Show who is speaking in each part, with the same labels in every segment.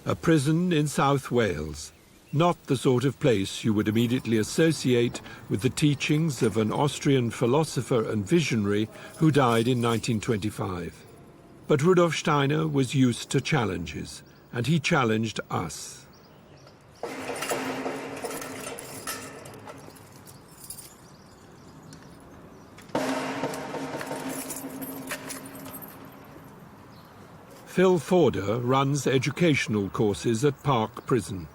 Speaker 1: a prison in South Wales, not the sort of place you would immediately associate with the teachings of an Austrian philosopher and visionary who died in 1925. But Rudolf Steiner was used to challenges, and he challenged us. Phil Forder runs educational courses at Park Prison.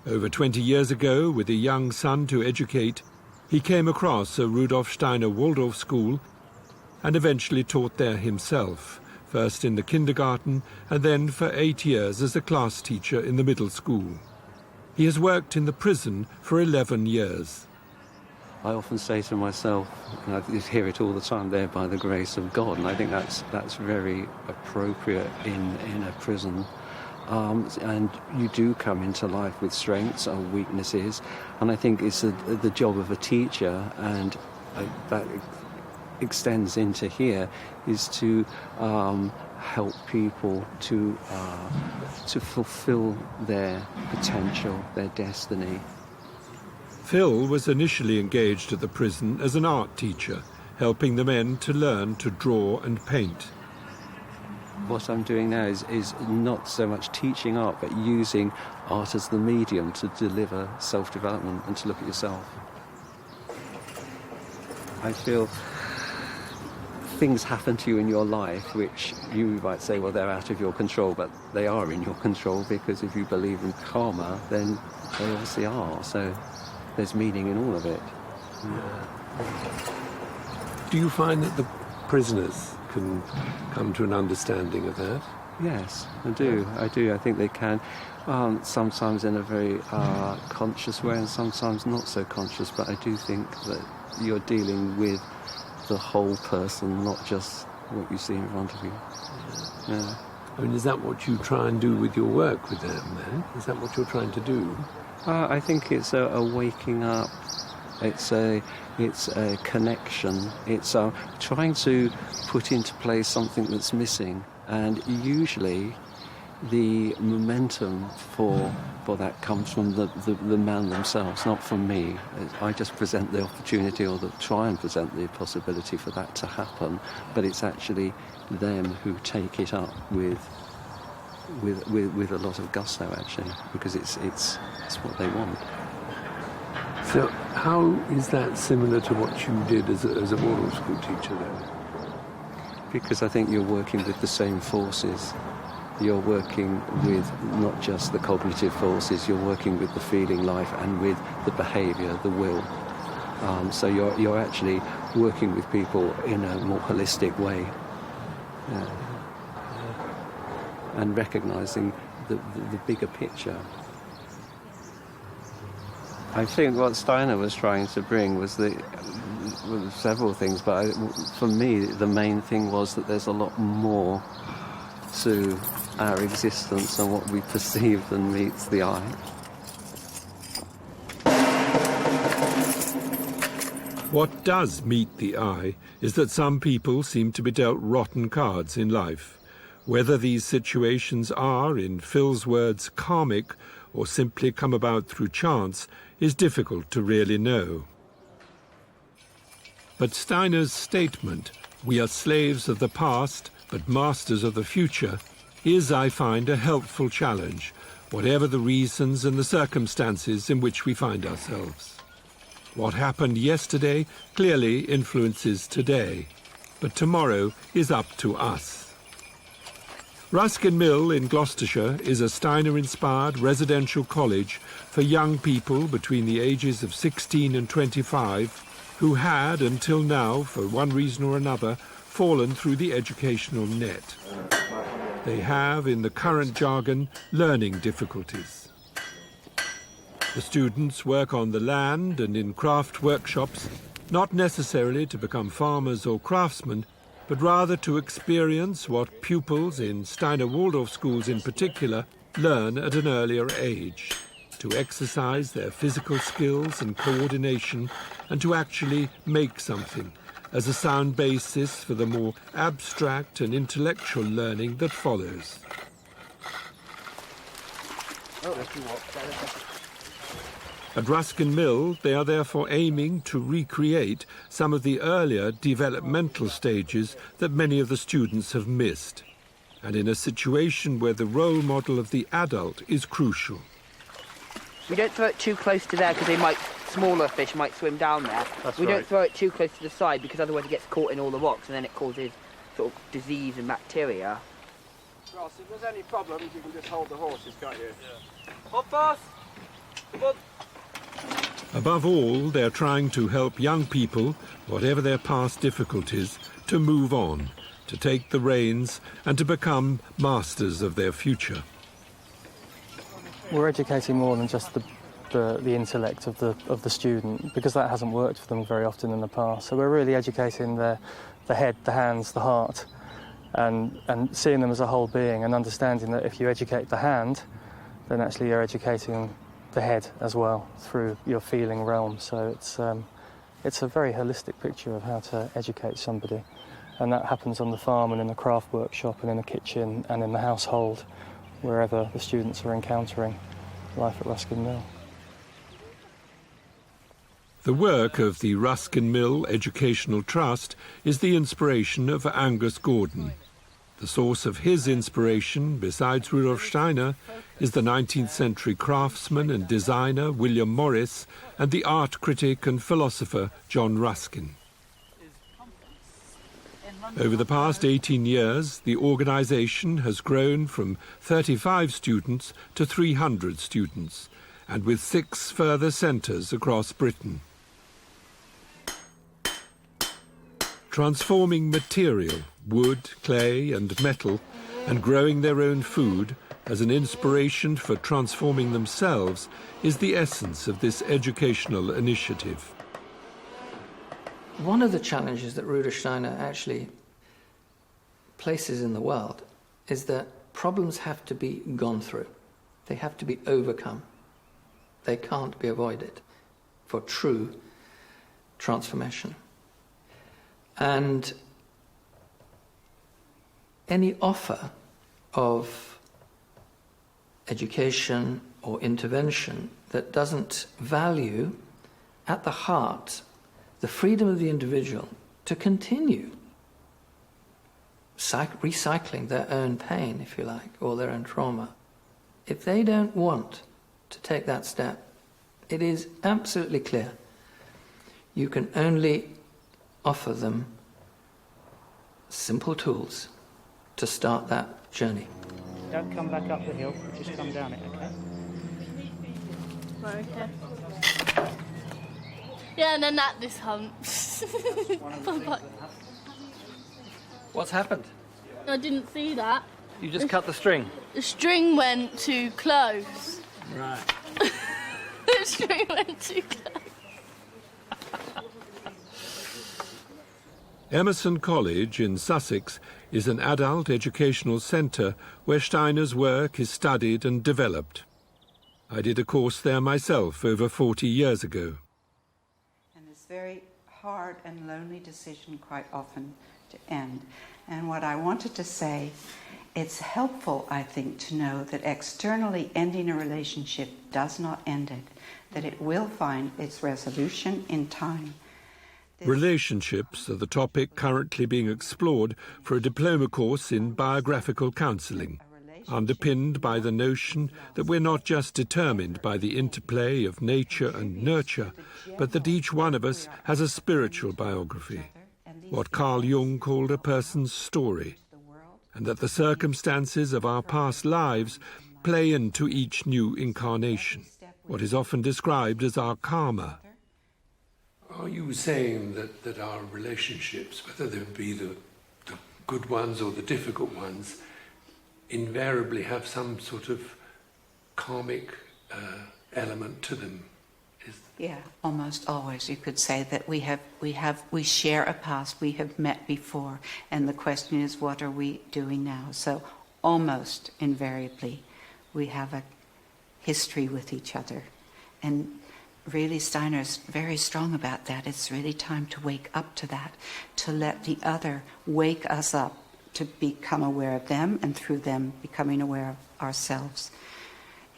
Speaker 1: Over 20 years ago, with a young son to educate, he came across a Rudolf Steiner Waldorf school and eventually taught there himself, first in the kindergarten and then for 8 years as a class teacher in the middle school. He has worked in the prison for 11 years.
Speaker 2: I often say to myself, and I hear it all the time, there by the grace of God, and I think that's very appropriate in a prison. And you do come into life with strengths or weaknesses, and I think it's the job of a teacher, and that extends into here, is to help people to fulfill their potential, their destiny.
Speaker 1: Phil was initially engaged at the prison as an art teacher, helping the men to learn to draw and paint.
Speaker 2: What I'm doing now is not so much teaching art, but using art as the medium to deliver self-development and to look at yourself. I feel things happen to you in your life which you might say, well, they're out of your control, but they are in your control, because if you believe in karma, then they obviously are. So there's meaning in all of it.
Speaker 1: Do you find that the prisoners can come to an understanding of that?
Speaker 2: Yes, I do. I think they can, sometimes in a very conscious way and sometimes not so conscious, but I do think that you're dealing with the whole person, not just what you see in front of you. Yeah.
Speaker 1: I mean, is that what you try and do with your work with them, then? Is that what you're trying to do?
Speaker 2: I think it's a waking up. It's a connection. It's trying to put into place something that's missing, and usually the momentum for that comes from the man themselves, not from me. I just present the opportunity, or try and present the possibility for that to happen, but it's actually them who take it up with a lot of gusto, actually, because it's what they want.
Speaker 1: So how is that similar to what you did as a Waldorf school teacher then?
Speaker 2: Because I think you're working with the same forces. You're working with not just the cognitive forces, you're working with the feeling life and with the behaviour, the will. So you're actually working with people in a more holistic way. Yeah. And recognising the bigger picture. I think what Steiner was trying to bring was several things, but for me the main thing was that there's a lot more to our existence and what we perceive than meets the eye.
Speaker 1: What does meet the eye is that some people seem to be dealt rotten cards in life. Whether these situations are, in Phil's words, karmic, or simply come about through chance, is difficult to really know. But Steiner's statement, "We are slaves of the past, but masters of the future," is, I find, a helpful challenge, whatever the reasons and the circumstances in which we find ourselves. What happened yesterday clearly influences today, but tomorrow is up to us. Ruskin Mill in Gloucestershire is a Steiner-inspired residential college for young people between the ages of 16 and 25 who had, until now, for one reason or another, fallen through the educational net. They have, in the current jargon, learning difficulties. The students work on the land and in craft workshops, not necessarily to become farmers or craftsmen, but rather to experience what pupils in Steiner Waldorf schools in particular learn at an earlier age, to exercise their physical skills and coordination, and to actually make something, as a sound basis for the more abstract and intellectual learning that follows. At Ruskin Mill, they are therefore aiming to recreate some of the earlier developmental stages that many of the students have missed, and in a situation where the role model of the adult is crucial.
Speaker 3: We don't throw it too close to there because smaller fish might swim down there. We don't throw it too close to the side because otherwise it gets caught in all the rocks and then it causes sort of disease and bacteria.
Speaker 4: Ross, if there's any problems, you can just hold the horses, can't you?
Speaker 3: Yeah. Hold fast! Hold.
Speaker 1: Above all, they're trying to help young people, whatever their past difficulties, to move on, to take the reins and to become masters of their future.
Speaker 5: We're educating more than just the intellect of the student, because that hasn't worked for them very often in the past. So we're really educating the head, the hands, the heart, and seeing them as a whole being, and understanding that if you educate the hand, then actually you're educating the head as well through your feeling realm. So it's a very holistic picture of how to educate somebody, and that happens on the farm and in the craft workshop and in the kitchen and in the household, wherever the students are encountering life at Ruskin Mill.
Speaker 1: The work of the Ruskin Mill Educational Trust is the inspiration of Angus Gordon. The source of his inspiration, besides Rudolf Steiner, is the 19th century craftsman and designer William Morris and the art critic and philosopher John Ruskin. Over the past 18 years, the organisation has grown from 35 students to 300 students, and with 6 further centres across Britain. Transforming material, wood, clay and metal, and growing their own food as an inspiration for transforming themselves is the essence of this educational initiative.
Speaker 6: One of the challenges that Rudolf Steiner actually places in the world is that problems have to be gone through. They have to be overcome. They can't be avoided for true transformation. And any offer of education or intervention that doesn't value at the heart the freedom of the individual to continue recycling their own pain, if you like, or their own trauma, if they don't want to take that step, it is absolutely clear you can only offer them simple tools to start that journey.
Speaker 7: Don't come back up the hill, just come down it, okay?
Speaker 8: Right, okay. Yeah, and then this humps. Bye-bye.
Speaker 6: What's happened?
Speaker 8: I didn't see that.
Speaker 6: You just cut the string?
Speaker 8: The string went too close.
Speaker 6: Right.
Speaker 8: The string went too close.
Speaker 1: Emerson College in Sussex is an adult educational centre where Steiner's work is studied and developed. I did a course there myself over 40 years ago.
Speaker 9: And it's a very hard and lonely decision quite often to end. And what I wanted to say, it's helpful, I think, to know that externally ending a relationship does not end it, that it will find its resolution in time.
Speaker 1: Relationships are the topic currently being explored for a diploma course in biographical counselling, underpinned by the notion that we're not just determined by the interplay of nature and nurture, but that each one of us has a spiritual biography, what Carl Jung called a person's story, and that the circumstances of our past lives play into each new incarnation, what is often described as our karma.
Speaker 10: Are you saying that our relationships, whether they be the good ones or the difficult ones, invariably have some sort of karmic element to them?
Speaker 9: Yeah, almost always. You could say that we share a past, we have met before, and the question is, what are we doing now? So almost invariably, we have a history with each other. And really, Steiner's very strong about that. It's really time to wake up to that, to let the other wake us up, to become aware of them, and through them becoming aware of ourselves.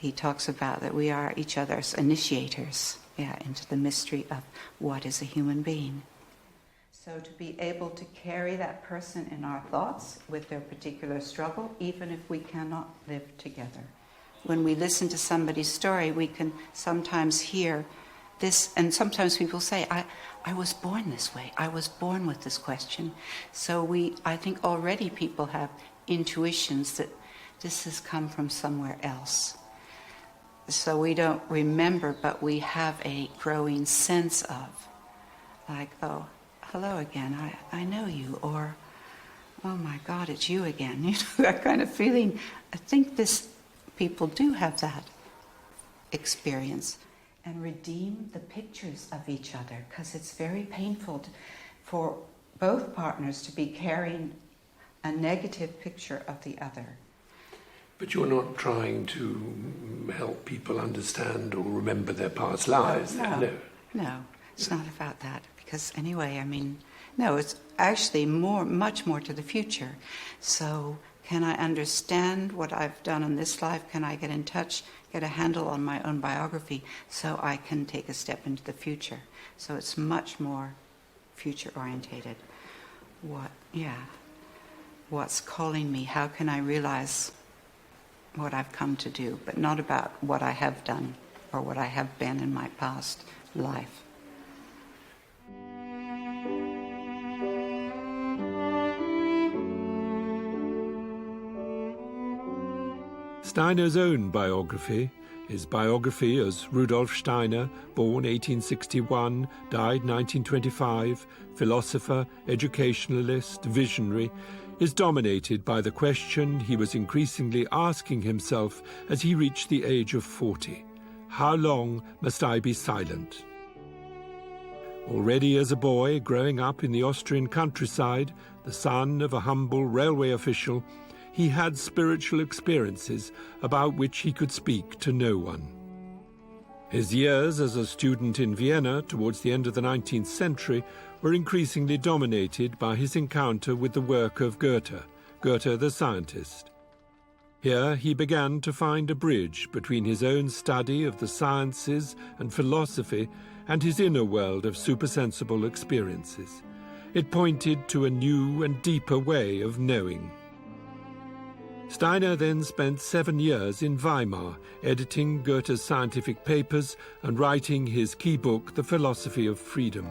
Speaker 9: he talks about that we are each other's initiators, into the mystery of what is a human being. So to be able to carry that person in our thoughts with their particular struggle, even if we cannot live together. When we listen to somebody's story, we can sometimes hear this, and sometimes people say, I was born this way, I was born with this question. So I think already people have intuitions that this has come from somewhere else. So we don't remember, but we have a growing sense of, like, oh, hello again, I know you, or, oh my God, it's you again. You know, that kind of feeling. I think people do have that experience. And redeem the pictures of each other, because it's very painful for both partners to be carrying a negative picture of the other.
Speaker 10: But you're not trying to help people understand or remember their past lives.
Speaker 9: No, it's not about that. Because anyway, no, it's actually much more to the future. So can I understand what I've done in this life? Can I get in touch, get a handle on my own biography so I can take a step into the future? So it's much more future-orientated. What's calling me? How can I realize what I've come to do? But not about what I have done or what I have been in my past life.
Speaker 1: Steiner's own biography, his biography as Rudolf Steiner, born 1861, died 1925, philosopher, educationalist, visionary, is dominated by the question he was increasingly asking himself as he reached the age of 40. How long must I be silent? Already as a boy, growing up in the Austrian countryside, the son of a humble railway official, he had spiritual experiences about which he could speak to no one. His years as a student in Vienna towards the end of the 19th century were increasingly dominated by his encounter with the work of Goethe the scientist. Here he began to find a bridge between his own study of the sciences and philosophy and his inner world of supersensible experiences. It pointed to a new and deeper way of knowing. Steiner then spent 7 years in Weimar, editing Goethe's scientific papers and writing his key book, The Philosophy of Freedom.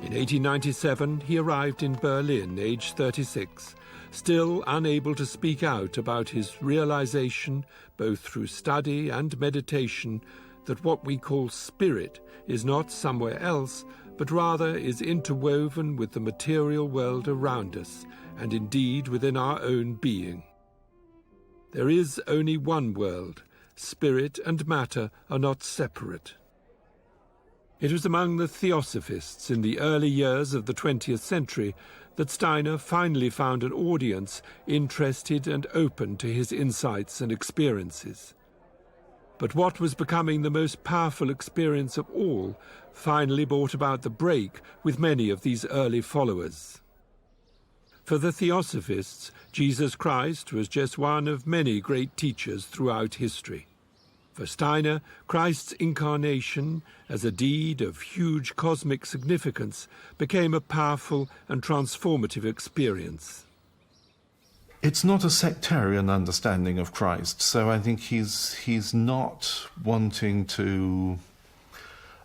Speaker 1: In 1897, he arrived in Berlin, aged 36, still unable to speak out about his realization, both through study and meditation, that what we call spirit is not somewhere else, but rather is interwoven with the material world around us, and indeed within our own being. There is only one world. Spirit and matter are not separate. It was among the theosophists in the early years of the 20th century that Steiner finally found an audience interested and open to his insights and experiences. But what was becoming the most powerful experience of all finally brought about the break with many of these early followers. For the theosophists, Jesus Christ was just one of many great teachers throughout history. For Steiner, Christ's incarnation, as a deed of huge cosmic significance, became a powerful and transformative experience.
Speaker 11: It's not a sectarian understanding of Christ, so I think he's not wanting to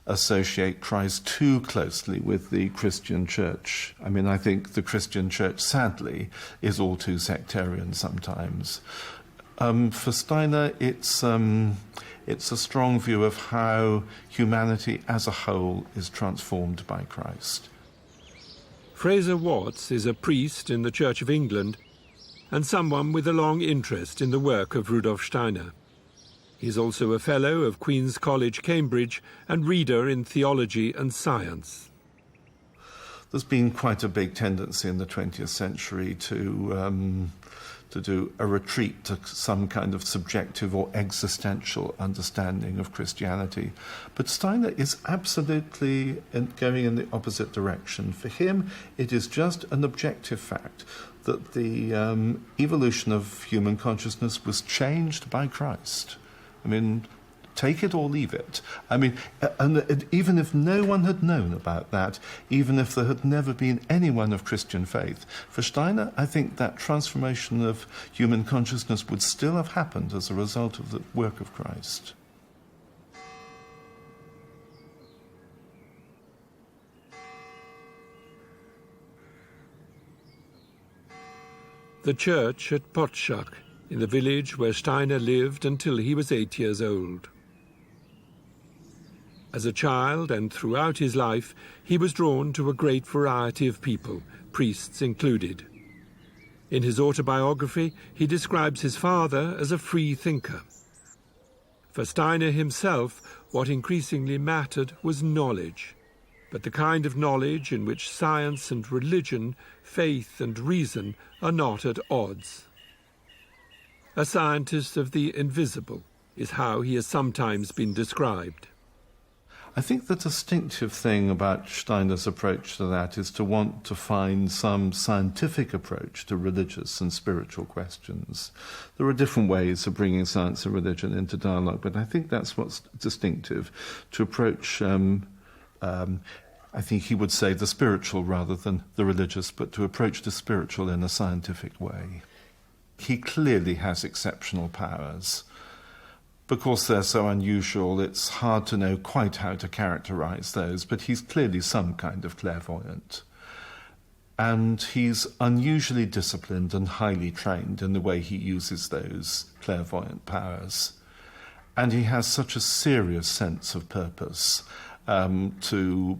Speaker 11: associate Christ too closely with the Christian church. I mean, I think the Christian church, sadly, is all too sectarian sometimes. For Steiner, it's a strong view of how humanity as a whole is transformed by Christ.
Speaker 1: Fraser Watts is a priest in the Church of England and someone with a long interest in the work of Rudolf Steiner. He's also a Fellow of Queen's College, Cambridge, and reader in theology and science.
Speaker 11: There's been quite a big tendency in the 20th century to do a retreat to some kind of subjective or existential understanding of Christianity. But Steiner is absolutely going in the opposite direction. For him, it is just an objective fact that the evolution of human consciousness was changed by Christ. I mean, take it or leave it. I mean, and even if no one had known about that, even if there had never been anyone of Christian faith, for Steiner, I think that transformation of human consciousness would still have happened as a result of the work of Christ.
Speaker 1: The church at Potschach, in the village where Steiner lived until he was 8 years old. As a child and throughout his life, he was drawn to a great variety of people, priests included. In his autobiography, he describes his father as a free thinker. For Steiner himself, what increasingly mattered was knowledge, but the kind of knowledge in which science and religion, faith and reason are not at odds. A scientist of the invisible is how he has sometimes been described.
Speaker 11: I think the distinctive thing about Steiner's approach to that is to want to find some scientific approach to religious and spiritual questions. There are different ways of bringing science and religion into dialogue, but I think that's what's distinctive, to approach, I think he would say the spiritual rather than the religious, but to approach the spiritual in a scientific way. He clearly has exceptional powers. Because they're so unusual, it's hard to know quite how to characterize those, but he's clearly some kind of clairvoyant. And he's unusually disciplined and highly trained in the way he uses those clairvoyant powers. And he has such a serious sense of purpose to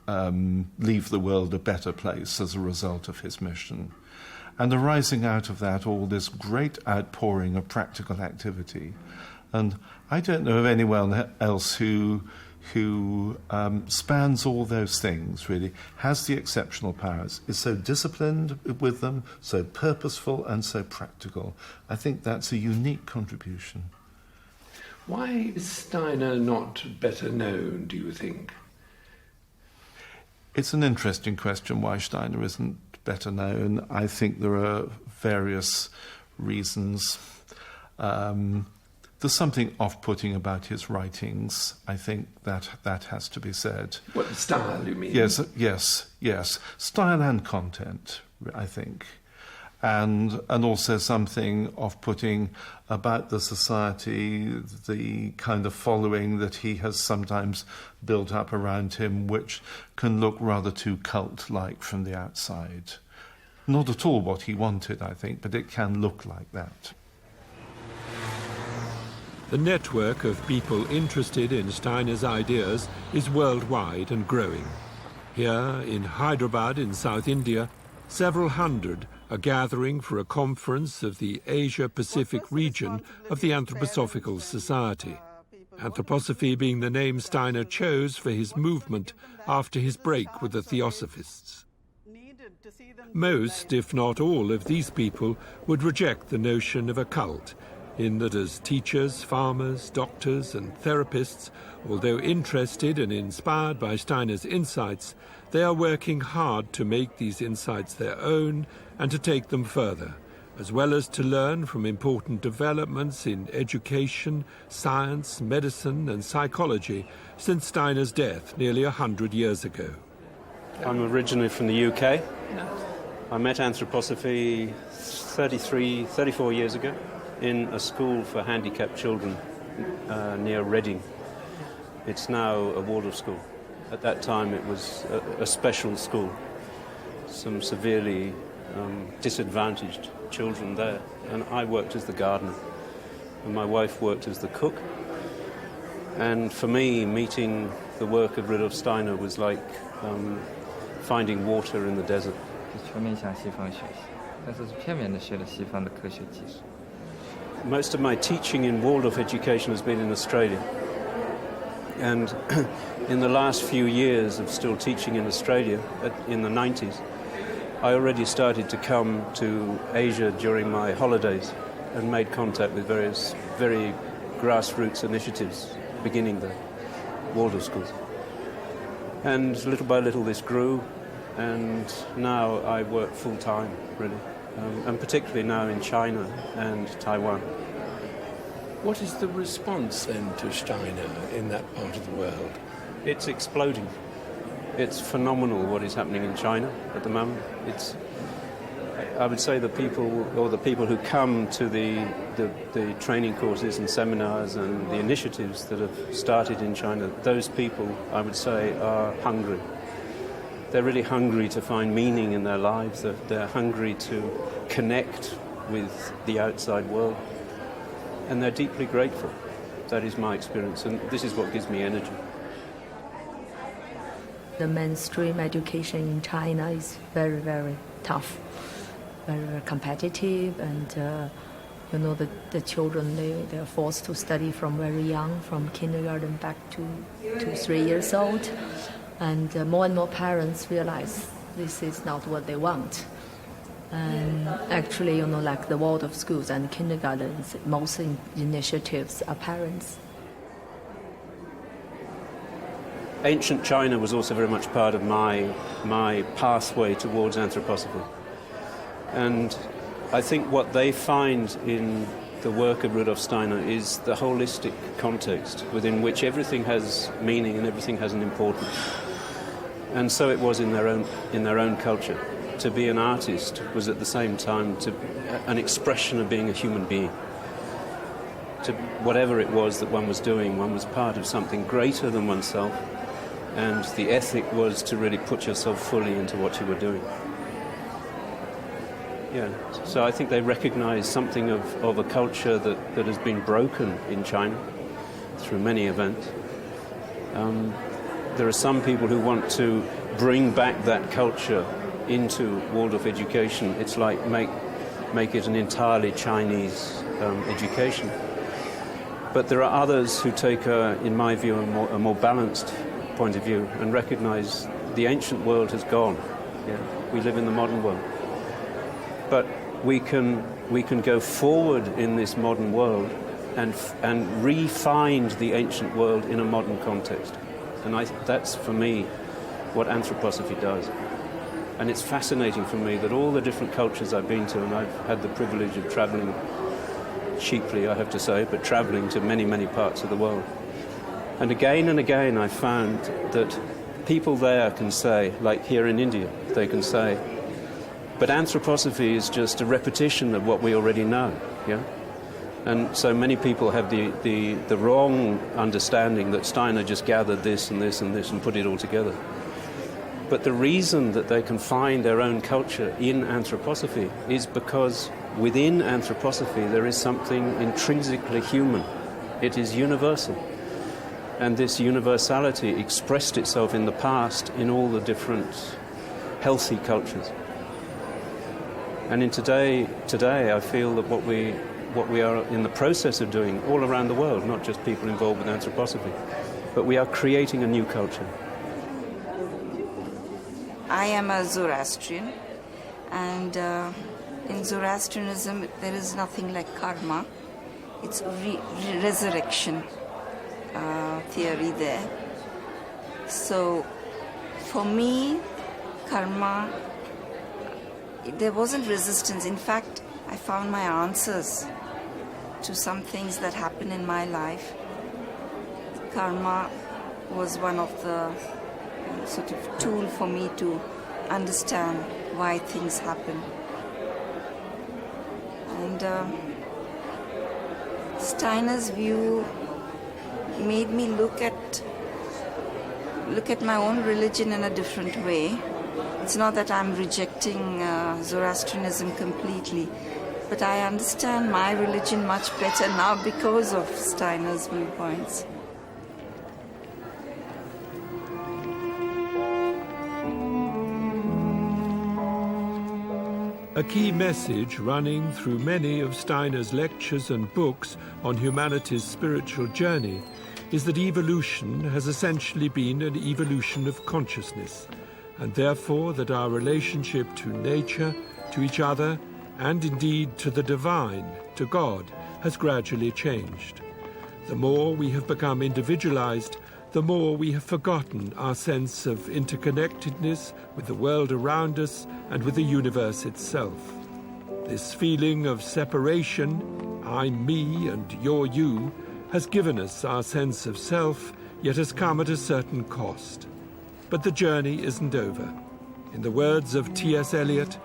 Speaker 11: leave the world a better place as a result of his mission. And arising out of that, all this great outpouring of practical activity. And I don't know of anyone else who spans all those things, really, has the exceptional powers, is so disciplined with them, so purposeful and so practical. I think that's a unique contribution.
Speaker 10: Why is Steiner not better known, do you think?
Speaker 11: It's an interesting question why Steiner isn't better known. I think there are various reasons. There's something off-putting about his writings. I think that has to be said.
Speaker 10: What style, you mean?
Speaker 11: Yes. Style and content, I think. And also something off-putting about the society, the kind of following that he has sometimes built up around him, which can look rather too cult-like from the outside. Not at all what he wanted, I think, but it can look like that.
Speaker 1: The network of people interested in Steiner's ideas is worldwide and growing. Here in Hyderabad in South India, several hundred are gathering for a conference of the Asia-Pacific region of the Anthroposophical Society. Anthroposophy being the name Steiner chose for his movement after his break with the Theosophists. Most, if not all, of these people would reject the notion of a cult, in that as teachers, farmers, doctors and therapists, although interested and inspired by Steiner's insights, they are working hard to make these insights their own and to take them further, as well as to learn from important developments in education, science, medicine and psychology since Steiner's death nearly 100 years ago.
Speaker 12: I'm originally from the UK. I met anthroposophy 34 years ago in a school for handicapped children near Reading. It's now a Waldorf school. At that time it was a special school. Some severely disadvantaged children there. And I worked as the gardener. And my wife worked as the cook. And for me, meeting the work of Rudolf Steiner was like finding water in the desert. Most of my teaching in Waldorf education has been in Australia. And in the last few years of still teaching in Australia, in the 90s, I already started to come to Asia during my holidays and made contact with various very grassroots initiatives beginning the Waldorf schools. And little by little this grew, and now I work full-time, really, and particularly now in China and Taiwan.
Speaker 10: What is the response then to Steiner in that part of the world?
Speaker 12: It's exploding. It's phenomenal what is happening in China at the moment. I would say the people who come to the training courses and seminars and the initiatives that have started in China, those people, I would say, are hungry. They're really hungry to find meaning in their lives. They're hungry to connect with the outside world. And they're deeply grateful. That is my experience, and this is what gives me energy.
Speaker 13: The mainstream education in China is very, very tough, very, very competitive, and the children, they're forced to study from very young, from kindergarten back to 3 years old, and more and more parents realize this is not what they want. And actually, like the world of schools and kindergartens, most initiatives are parents.
Speaker 12: Ancient China was also very much part of my pathway towards anthroposophy. And I think what they find in the work of Rudolf Steiner is the holistic context within which everything has meaning and everything has an importance. And so it was in their own culture. To be an artist was at the same time an expression of being a human being. To whatever it was that one was doing, one was part of something greater than oneself, and the ethic was to really put yourself fully into what you were doing. Yeah, so I think they recognize something of a culture that has been broken in China through many events. There are some people who want to bring back that culture into Waldorf education. It's like make it an entirely Chinese education. But there are others who take, in my view, a more balanced point of view and recognize the ancient world has gone. Yeah? We live in the modern world. But we can go forward in this modern world and re-find the ancient world in a modern context. And that's, for me, what anthroposophy does. And it's fascinating for me that all the different cultures I've been to, and I've had the privilege of traveling cheaply, I have to say, but traveling to many, many parts of the world. And again I found that people there can say, like here in India, they can say, but anthroposophy is just a repetition of what we already know, yeah? And so many people have the wrong understanding that Steiner just gathered this and this and this and put it all together. But the reason that they can find their own culture in anthroposophy is because within anthroposophy there is something intrinsically human. It is universal. And this universality expressed itself in the past in all the different healthy cultures. And in today I feel that what we are in the process of doing all around the world, not just people involved with anthroposophy, but we are creating a new culture.
Speaker 14: I am a Zoroastrian, and in Zoroastrianism there is nothing like karma. It's resurrection theory there. So for me, karma, there wasn't resistance. In fact, I found my answers to some things that happened in my life. Karma was one of the sort of tool for me to understand why things happen. And Steiner's view made me look at my own religion in a different way. It's not that I'm rejecting Zoroastrianism completely, but I understand my religion much better now because of Steiner's viewpoints.
Speaker 1: A key message running through many of Steiner's lectures and books on humanity's spiritual journey is that evolution has essentially been an evolution of consciousness, and therefore that our relationship to nature, to each other, and indeed to the divine, to God, has gradually changed. The more we have become individualized, the more we have forgotten our sense of interconnectedness with the world around us and with the universe itself. This feeling of separation, I'm me and you're you, has given us our sense of self, yet has come at a certain cost. But the journey isn't over. In the words of T.S. Eliot,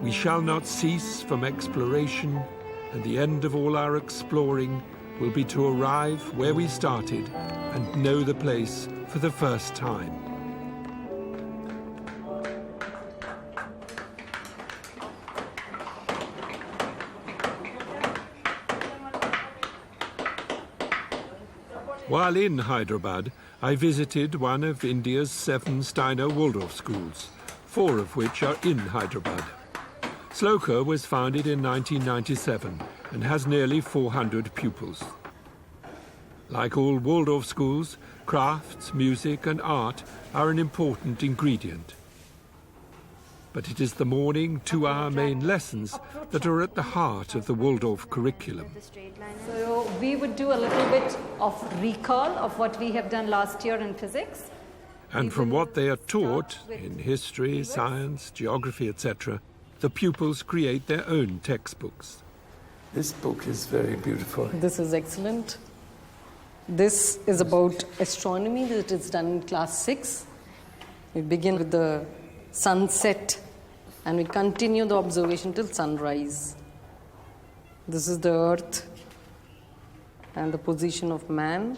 Speaker 1: we shall not cease from exploration, and the end of all our exploring will be to arrive where we started and know the place for the first time. While in Hyderabad, I visited one of India's 7 Steiner Waldorf schools, 4 of which are in Hyderabad. Sloka was founded in 1997 and has nearly 400 pupils. Like all Waldorf schools, crafts, music and art are an important ingredient. But it is the morning 2-hour main lessons that are at the heart of the Waldorf curriculum.
Speaker 15: So we would do a little bit of recall of what we have done last year in physics.
Speaker 1: And from what they are taught in history, science, geography, etc., the pupils create their own textbooks.
Speaker 10: This book is very beautiful.
Speaker 15: This is excellent. This is about astronomy that is done in class 6. We begin with the sunset and we continue the observation till sunrise. This is the earth and the position of man.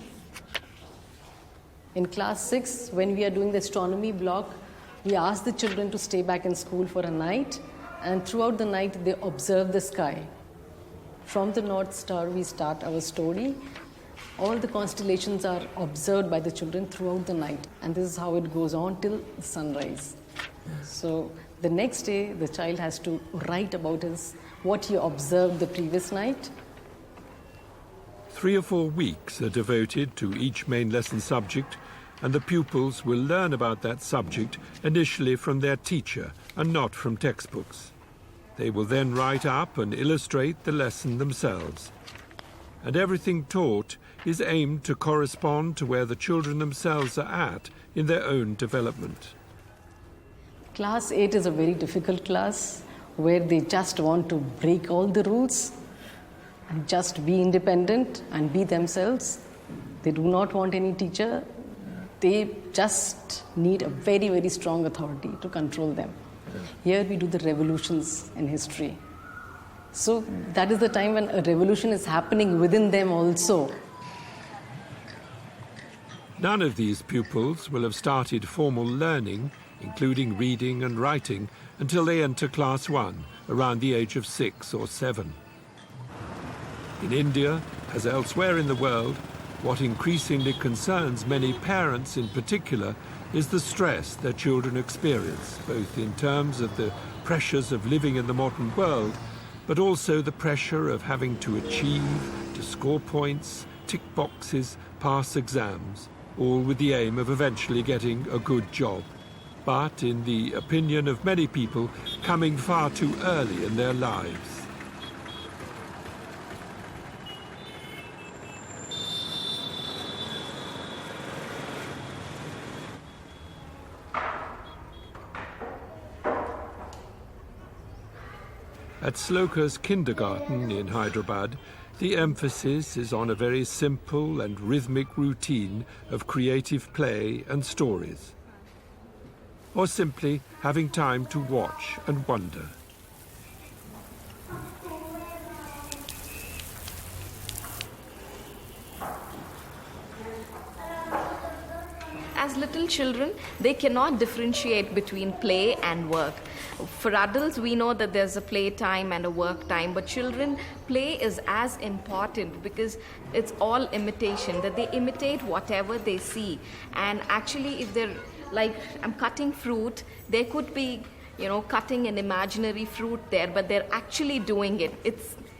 Speaker 15: In class 6, when we are doing the astronomy block, we ask the children to stay back in school for a night, and throughout the night they observe the sky. From the North Star we start our story. All the constellations are observed by the children throughout the night, and this is how it goes on till sunrise. So the next day the child has to write about what he observed the previous night.
Speaker 1: 3 or 4 weeks are devoted to each main lesson subject, and the pupils will learn about that subject initially from their teacher and not from textbooks. They will then write up and illustrate the lesson themselves. And everything taught is aimed to correspond to where the children themselves are at in their own development.
Speaker 15: Class 8 is a very difficult class where they just want to break all the rules and just be independent and be themselves. They do not want any teacher. They just need a very, very strong authority to control them. Here we do the revolutions in history. So that is the time when a revolution is happening within them also.
Speaker 1: None of these pupils will have started formal learning, including reading and writing, until they enter class 1, around the age of 6 or 7. In India, as elsewhere in the world, what increasingly concerns many parents in particular is the stress their children experience, both in terms of the pressures of living in the modern world, but also the pressure of having to achieve, to score points, tick boxes, pass exams, all with the aim of eventually getting a good job. But, in the opinion of many people, coming far too early in their lives. At Sloka's kindergarten in Hyderabad, the emphasis is on a very simple and rhythmic routine of creative play and stories, or simply having time to watch and wonder.
Speaker 16: As little children, they cannot differentiate between play and work. For adults, we know that there's a play time and a work time, but children, play is as important because it's all imitation, that they imitate whatever they see. And actually, if they're like, I'm cutting fruit, they could be, cutting an imaginary fruit there, but they're actually doing it.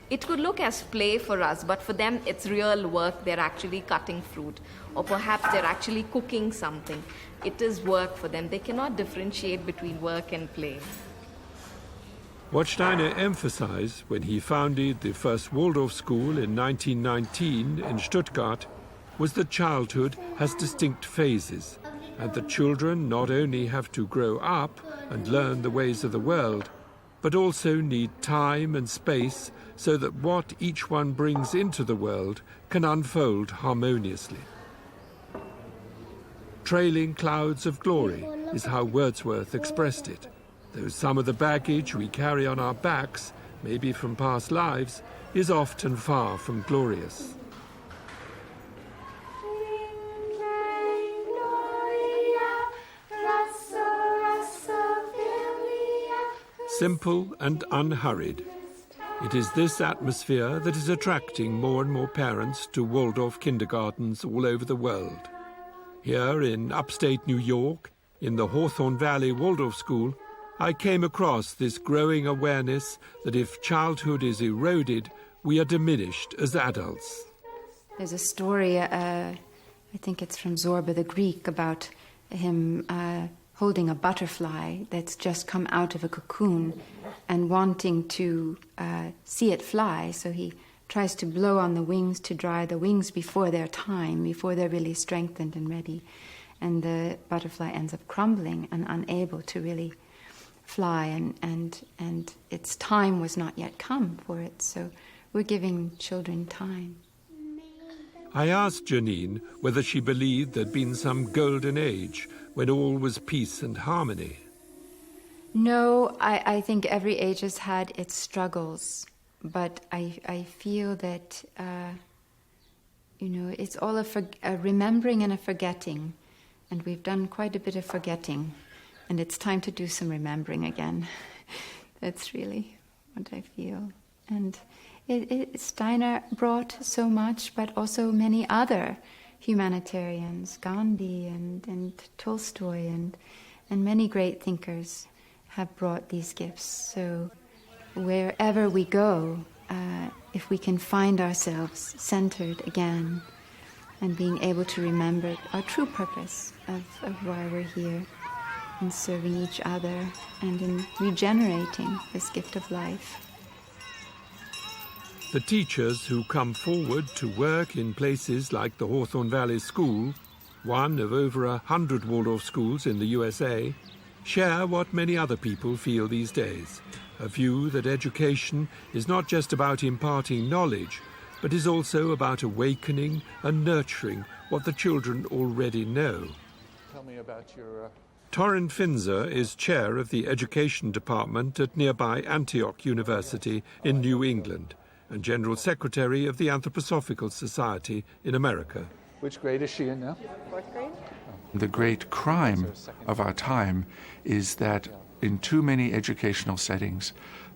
Speaker 16: It could look as play for us, but for them, it's real work. They're actually cutting fruit. Or perhaps they're actually cooking something. It is work for them. They cannot differentiate between work and play.
Speaker 1: What Steiner emphasized when he founded the first Waldorf school in 1919 in Stuttgart was that childhood has distinct phases, and that children not only have to grow up and learn the ways of the world, but also need time and space so that what each one brings into the world can unfold harmoniously. Trailing clouds of glory is how Wordsworth expressed it, though some of the baggage we carry on our backs, maybe from past lives, is often far from glorious. Simple and unhurried. It is this atmosphere that is attracting more and more parents to Waldorf kindergartens all over the world. Here in upstate New York, in the Hawthorne Valley Waldorf School, I came across this growing awareness that if childhood is eroded, we are diminished as adults.
Speaker 17: There's a story, I think it's from Zorba the Greek, about him holding a butterfly that's just come out of a cocoon and wanting to see it fly, so he tries to blow on the wings to dry the wings before their time, before they're really strengthened and ready. And the butterfly ends up crumbling and unable to really fly, and its time was not yet come for it. So we're giving children time.
Speaker 1: I asked Janine whether she believed there'd been some golden age when all was peace and harmony.
Speaker 17: No, I think every age has had its struggles, but I feel that, it's all a remembering and a forgetting, and we've done quite a bit of forgetting, and it's time to do some remembering again. That's really what I feel. And Steiner brought so much, but also many other humanitarians, Gandhi and Tolstoy and many great thinkers have brought these gifts. So wherever we go, if we can find ourselves centered again and being able to remember our true purpose of why we're here, in serving each other and in regenerating this gift of life.
Speaker 1: The teachers who come forward to work in places like the Hawthorne Valley School, one of over 100 Waldorf schools in the USA, share what many other people feel these days, a view that education is not just about imparting knowledge, but is also about awakening and nurturing what the children already know.
Speaker 11: Tell me about your...
Speaker 1: Torrin Finzer is chair of the education department at nearby Antioch University in New England, and General Secretary of the Anthroposophical Society in America.
Speaker 11: Which grade is she in now?
Speaker 18: 4th grade.
Speaker 19: The great crime of our time is that in too many educational settings,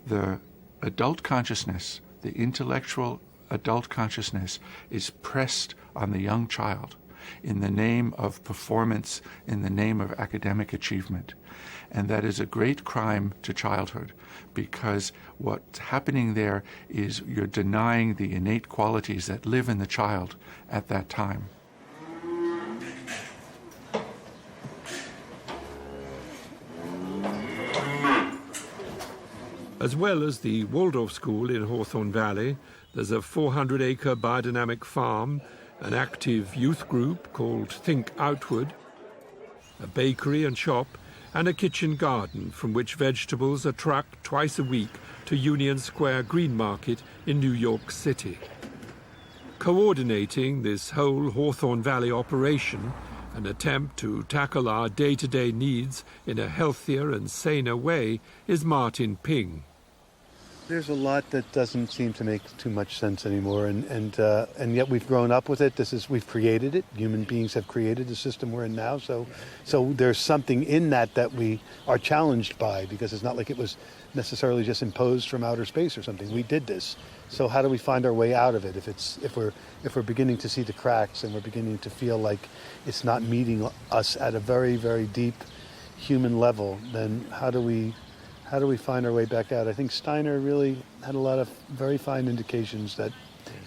Speaker 19: the adult consciousness, the intellectual adult consciousness, is pressed on the young child in the name of performance, in the name of academic achievement. And that is a great crime to childhood, because what's happening there is you're denying the innate qualities that live in the child at that time.
Speaker 1: As well as the Waldorf School in Hawthorne Valley, there's a 400-acre biodynamic farm, an active youth group called Think Outward, a bakery and shop, and a kitchen garden from which vegetables are trucked twice a week to Union Square Green Market in New York City. Coordinating this whole Hawthorne Valley operation, an attempt to tackle our day-to-day needs in a healthier and saner way, is Martin Ping.
Speaker 20: There's a lot that doesn't seem to make too much sense anymore, and yet we've grown up with it. We've created it. Human beings have created the system we're in now. So there's something in that we are challenged by, because it's not like it was necessarily just imposed from outer space or something. We did this. So how do we find our way out of it? If we're beginning to see the cracks and we're beginning to feel like it's not meeting us at a very, very deep human level, then how do we find our way back out? I think Steiner really had a lot of very fine indications that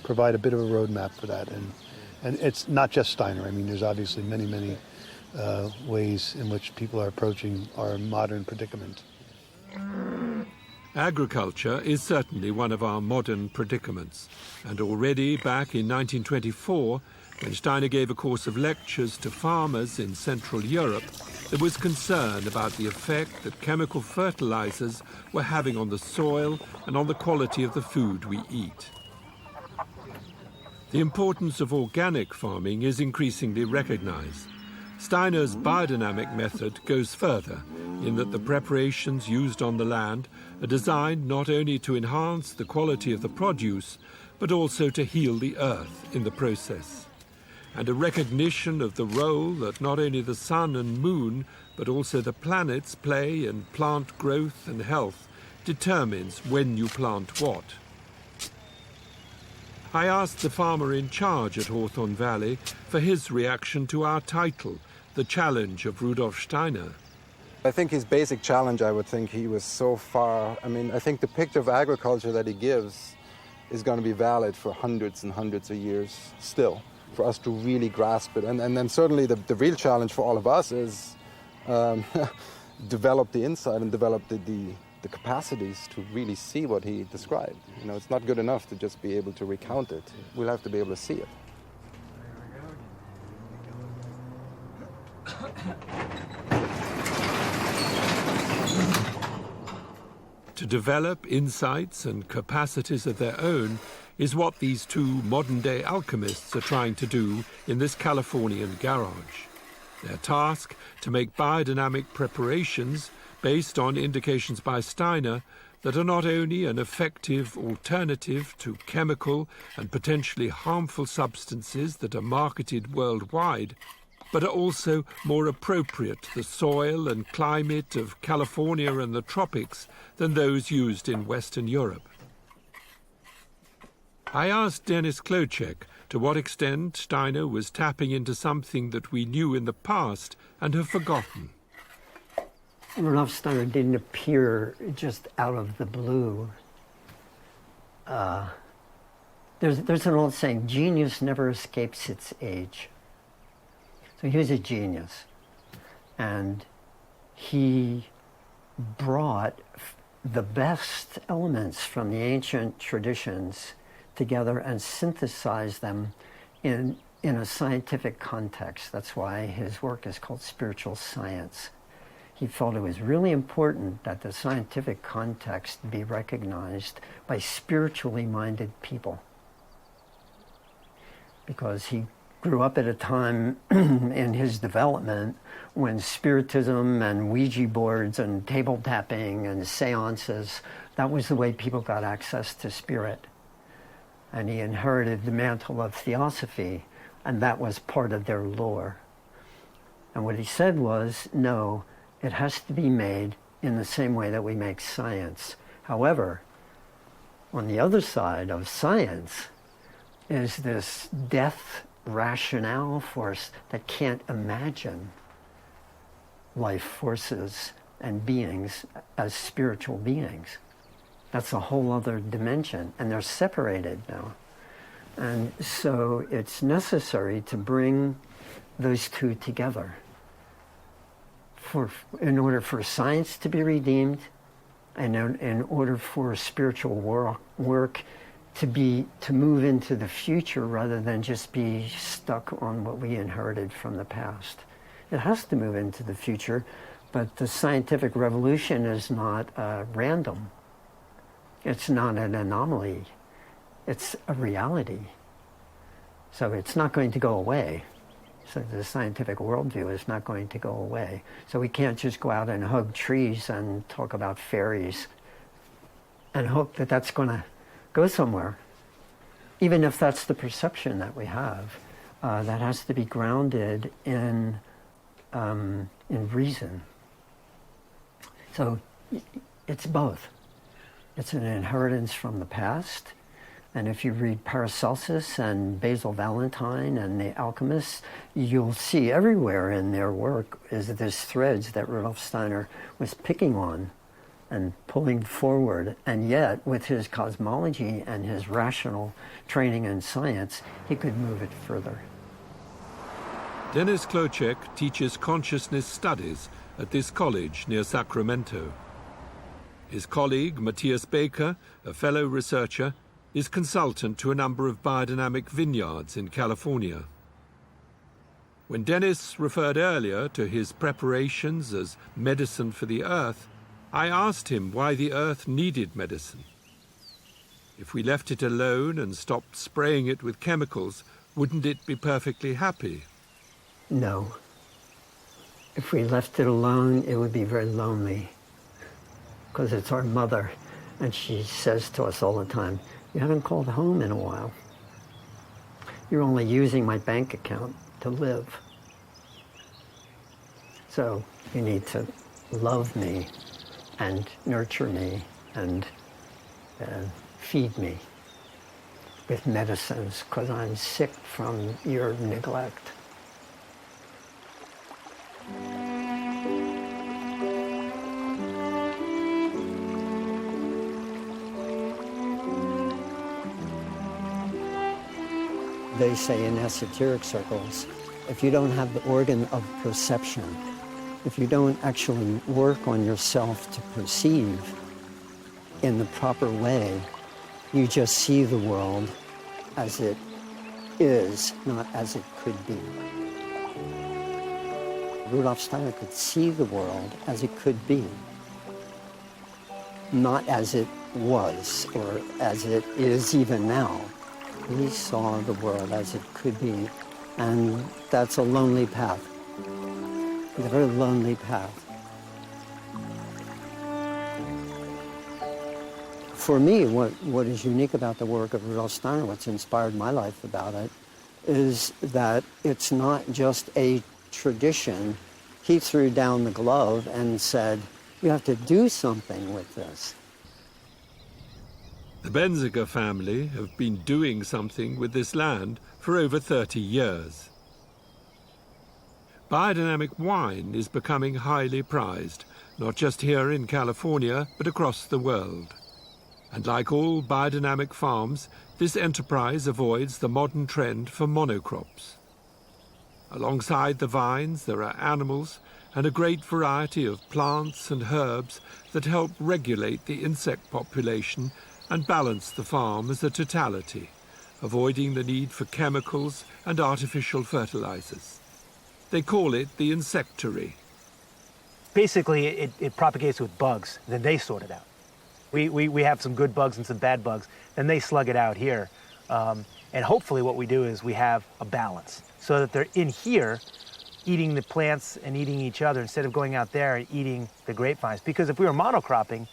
Speaker 20: provide a bit of a roadmap for that. And it's not just Steiner. I mean, there's obviously many, many ways in which people are approaching our modern predicament.
Speaker 1: Agriculture is certainly one of our modern predicaments. And already back in 1924, when Steiner gave a course of lectures to farmers in Central Europe, there was concern about the effect that chemical fertilizers were having on the soil and on the quality of the food we eat. The importance of organic farming is increasingly recognized. Steiner's biodynamic method goes further in that the preparations used on the land are designed not only to enhance the quality of the produce, but also to heal the earth in the process. And a recognition of the role that not only the sun and moon, but also the planets play in plant growth and health determines when you plant what. I asked the farmer in charge at Hawthorne Valley for his reaction to our title, The Challenge of Rudolf Steiner.
Speaker 18: I think his basic challenge, I would think he was so far, I think the picture of agriculture that he gives is going to be valid for hundreds and hundreds of years still, for us to really grasp it. And then certainly the real challenge for all of us is develop the insight and develop the capacities to really see what he described. It's not good enough to just be able to recount it. We'll have to be able to see it.
Speaker 1: To develop insights and capacities of their own is what these two modern-day alchemists are trying to do in this Californian garage. Their task to make biodynamic preparations based on indications by Steiner that are not only an effective alternative to chemical and potentially harmful substances that are marketed worldwide, but are also more appropriate to the soil and climate of California and the tropics than those used in Western Europe. I asked Dennis Klocek to what extent Steiner was tapping into something that we knew in the past and have forgotten.
Speaker 21: Rudolf Steiner didn't appear just out of the blue. There's an old saying, genius never escapes its age. So he was a genius, and he brought the best elements from the ancient traditions together and synthesized them in a scientific context. That's why his work is called spiritual science. He felt it was really important that the scientific context be recognized by spiritually minded people, because he grew up at a time in his development when spiritism and Ouija boards and table tapping and seances, that was the way people got access to spirit. And he inherited the mantle of theosophy, and that was part of their lore. And what he said was, no, it has to be made in the same way that we make science. However, on the other side of science is this death rationale force that can't imagine life forces and beings as spiritual beings. That's a whole other dimension, and they're separated now. And so it's necessary to bring those two together in order for science to be redeemed, and in order for spiritual work to move into the future rather than just be stuck on what we inherited from the past. It has to move into the future, but the scientific revolution is not random. It's not an anomaly. It's a reality. So it's not going to go away. So the scientific worldview is not going to go away. So we can't just go out and hug trees and talk about fairies and hope that that's going to go somewhere. Even if that's the perception that we have, that has to be grounded in reason. So it's both. It's an inheritance from the past. And if you read Paracelsus and Basil Valentine and the alchemists, you'll see everywhere in their work is this threads that Rudolf Steiner was picking on and pulling forward. And yet, with his cosmology and his rational training in science, he could move it further.
Speaker 1: Dennis Klocek teaches consciousness studies at this college near Sacramento. His colleague, Matthias Baker, a fellow researcher, is consultant to a number of biodynamic vineyards in California. When Dennis referred earlier to his preparations as medicine for the earth, I asked him why the earth needed medicine. If we left it alone and stopped spraying it with chemicals, wouldn't it be perfectly happy?
Speaker 21: No. If we left it alone, it would be very lonely, because it's our mother, and she says to us all the time, "You haven't called home in a while. You're only using my bank account to live. So you need to love me and nurture me and feed me with medicines, because I'm sick from your neglect." They say in esoteric circles, if you don't have the organ of perception, if you don't actually work on yourself to perceive in the proper way, you just see the world as it is, not as it could be. Rudolf Steiner could see the world as it could be, not as it was or as it is even now. He saw the world as it could be, and that's a lonely path. It's a very lonely path. For me, what is unique about the work of Rudolf Steiner, what's inspired my life about it, is that it's not just a tradition. He threw down the glove and said, you have to do something with this.
Speaker 1: The Benziger family have been doing something with this land for over 30 years. Biodynamic wine is becoming highly prized, not just here in California, but across the world. And like all biodynamic farms, this enterprise avoids the modern trend for monocrops. Alongside the vines, there are animals and a great variety of plants and herbs that help regulate the insect population and balance the farm as a totality, avoiding the need for chemicals and artificial fertilizers. They call it the insectary.
Speaker 2: Basically, it propagates with bugs, then they sort it out. We have some good bugs and some bad bugs, then they slug it out here. And hopefully what we do is we have a balance, so that they're in here eating the plants and eating each other instead of going out there and eating the grapevines. Because if we were monocropping,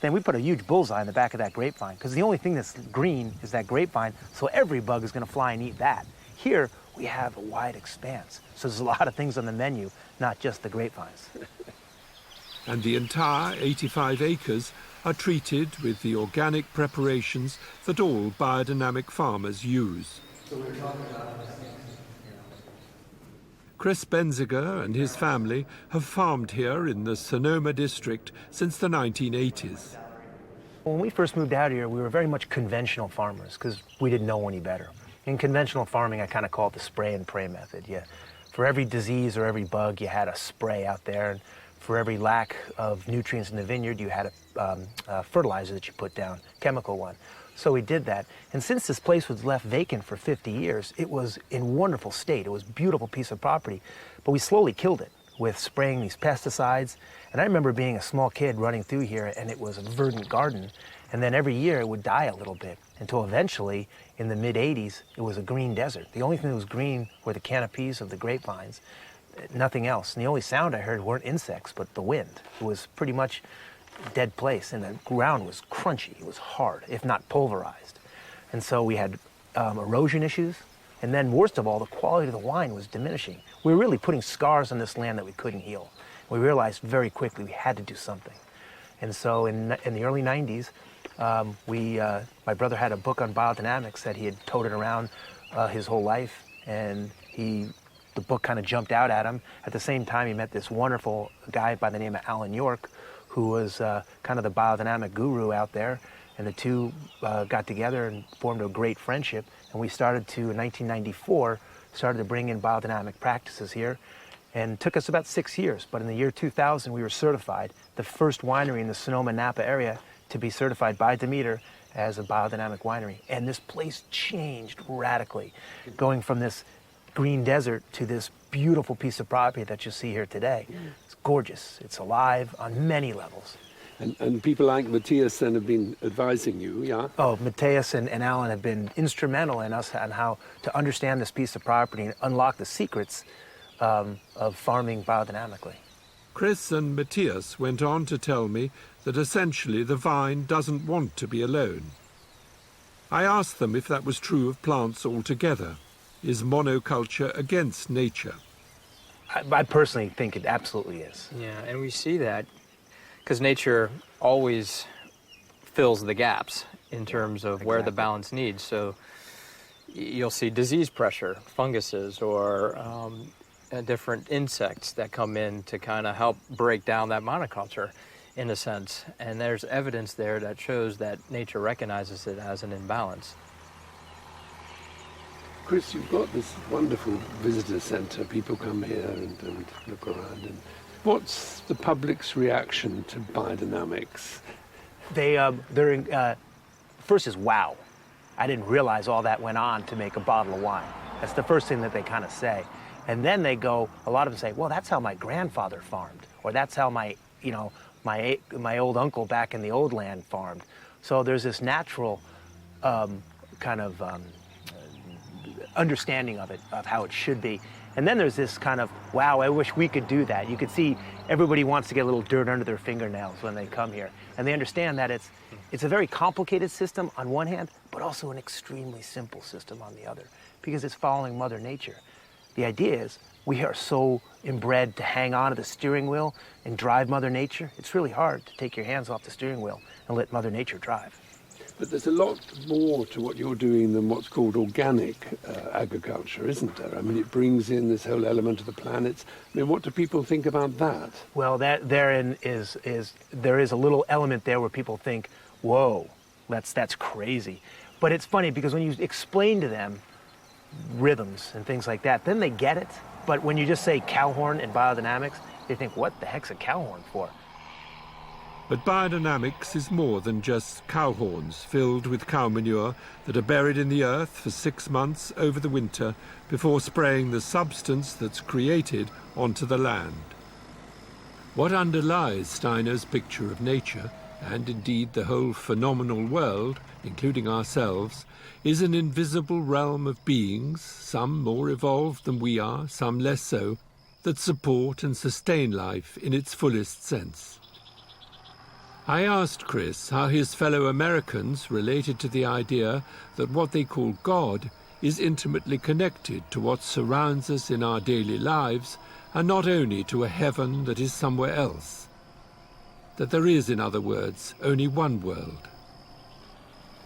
Speaker 2: then we put a huge bullseye in the back of that grapevine, because the only thing that's green is that grapevine, so every bug is going to fly and eat that. Here, we have a wide expanse, so there's a lot of things on the menu, not just the grapevines.
Speaker 1: And the entire 85 acres are treated with the organic preparations that all biodynamic farmers use. Chris Benziger and his family have farmed here in the Sonoma district since the 1980s.
Speaker 2: When we first moved out here, we were very much conventional farmers because we didn't know any better. In conventional farming, I kind of call it the spray and pray method. For every disease or every bug, you had a spray out there, and for every lack of nutrients in the vineyard, you had a fertilizer that you put down, chemical one. So we did that. And since this place was left vacant for 50 years, it was in wonderful state. It was a beautiful piece of property. But we slowly killed it with spraying these pesticides. And I remember being a small kid running through here, and it was a verdant garden. And then every year it would die a little bit, until eventually, in the mid-'80s, it was a green desert. The only thing that was green were the canopies of the grapevines, nothing else. And the only sound I heard weren't insects, but the wind. It was pretty much a dead place, and the ground was crunchy. It was hard, if not pulverized. And so we had erosion issues, and then worst of all, the quality of the wine was diminishing. We were really putting scars on this land that we couldn't heal. We realized very quickly we had to do something. And so in the early 90s, my brother had a book on biodynamics that he had toted around his whole life, and the book kind of jumped out at him. At the same time, he met this wonderful guy by the name of Alan York, who was kind of the biodynamic guru out there, and the two got together and formed a great friendship, and we started to, in 1994, started to bring in biodynamic practices here, and it took us about 6 years, but in the year 2000, we were certified, the first winery in the Sonoma-Napa area to be certified by Demeter as a biodynamic winery. And this place changed radically, going from this green desert to this beautiful piece of property that you see here today. It's gorgeous. It's alive on many levels.
Speaker 10: And people like Matthias then have been advising you, yeah?
Speaker 2: Oh, Matthias and Alan have been instrumental in us on how to understand this piece of property and unlock the secrets of farming biodynamically.
Speaker 1: Chris and Matthias went on to tell me that essentially the vine doesn't want to be alone. I asked them if that was true of plants altogether. Is monoculture against nature?
Speaker 2: I personally think it absolutely is.
Speaker 4: Yeah, and we see that because nature always fills the gaps in terms of where the balance needs. So you'll see disease pressure, funguses, or different insects that come in to kind of help break down that monoculture in a sense. And there's evidence there that shows that nature recognizes it as an imbalance.
Speaker 10: Chris, you've got this wonderful visitor centre. People come here and look around. And what's the public's reaction to biodynamics?
Speaker 2: First is wow. I didn't realize all that went on to make a bottle of wine. That's the first thing that they kind of say. And then they go, a lot of them say, well, that's how my grandfather farmed, or that's how my old uncle back in the old land farmed. So there's this natural kind of understanding of it, of how it should be. And then there's this kind of, wow, I wish we could do that. You could see everybody wants to get a little dirt under their fingernails when they come here. And they understand that it's a very complicated system on one hand, but also an extremely simple system on the other, because it's following Mother Nature. The idea is we are so inbred to hang on to the steering wheel and drive Mother Nature. It's really hard to take your hands off the steering wheel and let Mother Nature drive.
Speaker 10: But there's a lot more to what you're doing than what's called organic agriculture, isn't there? I mean, it brings in this whole element of the planets. I mean, what do people think about that?
Speaker 2: Well, there is a little element there where people think, whoa, that's crazy. But it's funny because when you explain to them rhythms and things like that, then they get it. But when you just say cow horn and biodynamics, they think, what the heck's a cow horn for?
Speaker 1: But biodynamics is more than just cow horns filled with cow manure that are buried in the earth for 6 months over the winter before spraying the substance that's created onto the land. What underlies Steiner's picture of nature, and indeed the whole phenomenal world, including ourselves, is an invisible realm of beings, some more evolved than we are, some less so, that support and sustain life in its fullest sense. I asked Chris how his fellow Americans related to the idea that what they call God is intimately connected to what surrounds us in our daily lives, and not only to a heaven that is somewhere else. That there is, in other words, only one world.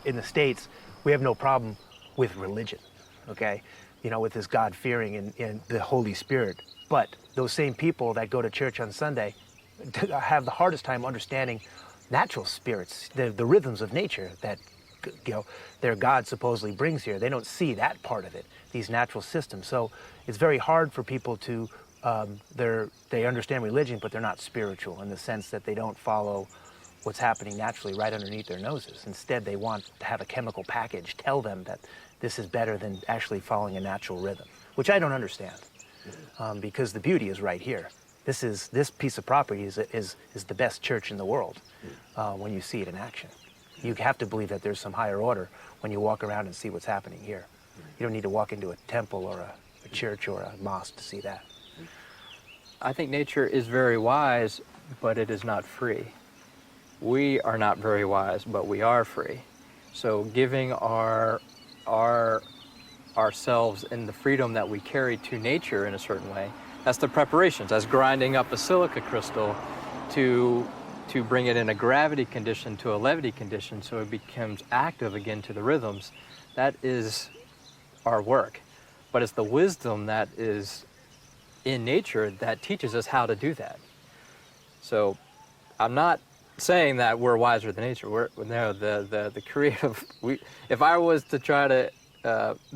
Speaker 2: In the States, we have no problem with religion, okay? You know, with this God-fearing and the Holy Spirit. But those same people that go to church on Sunday have the hardest time understanding natural spirits, the rhythms of nature that, you know, their God supposedly brings here. They don't see that part of it, these natural systems. So it's very hard for people to, they understand religion, but they're not spiritual in the sense that they don't follow what's happening naturally right underneath their noses. Instead, they want to have a chemical package tell them that this is better than actually following a natural rhythm, which I don't understand, because the beauty is right here. This piece of property is the best church in the world when you see it in action. You have to believe that there's some higher order when you walk around and see what's happening here. You don't need to walk into a temple or a church or a mosque to see that.
Speaker 4: I think nature is very wise, but it is not free. We are not very wise, but we are free. So giving ourselves in the freedom that we carry to nature in a certain way, that's the preparations. That's grinding up a silica crystal to bring it in a gravity condition to a levity condition so it becomes active again to the rhythms. That is our work. But it's the wisdom that is in nature that teaches us how to do that. So I'm not saying that we're wiser than nature. The creative, if I was to try to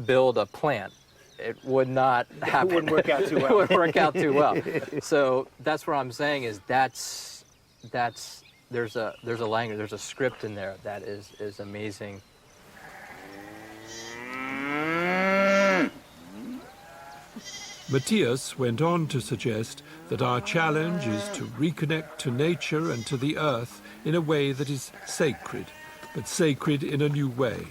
Speaker 4: build a plant, it would not happen.
Speaker 2: It wouldn't work out too well.
Speaker 4: It wouldn't work out too well. So that's what I'm saying is there's a language, there's a script in there that is amazing.
Speaker 1: Matthias went on to suggest that our challenge is to reconnect to nature and to the earth in a way that is sacred, but sacred in a new way,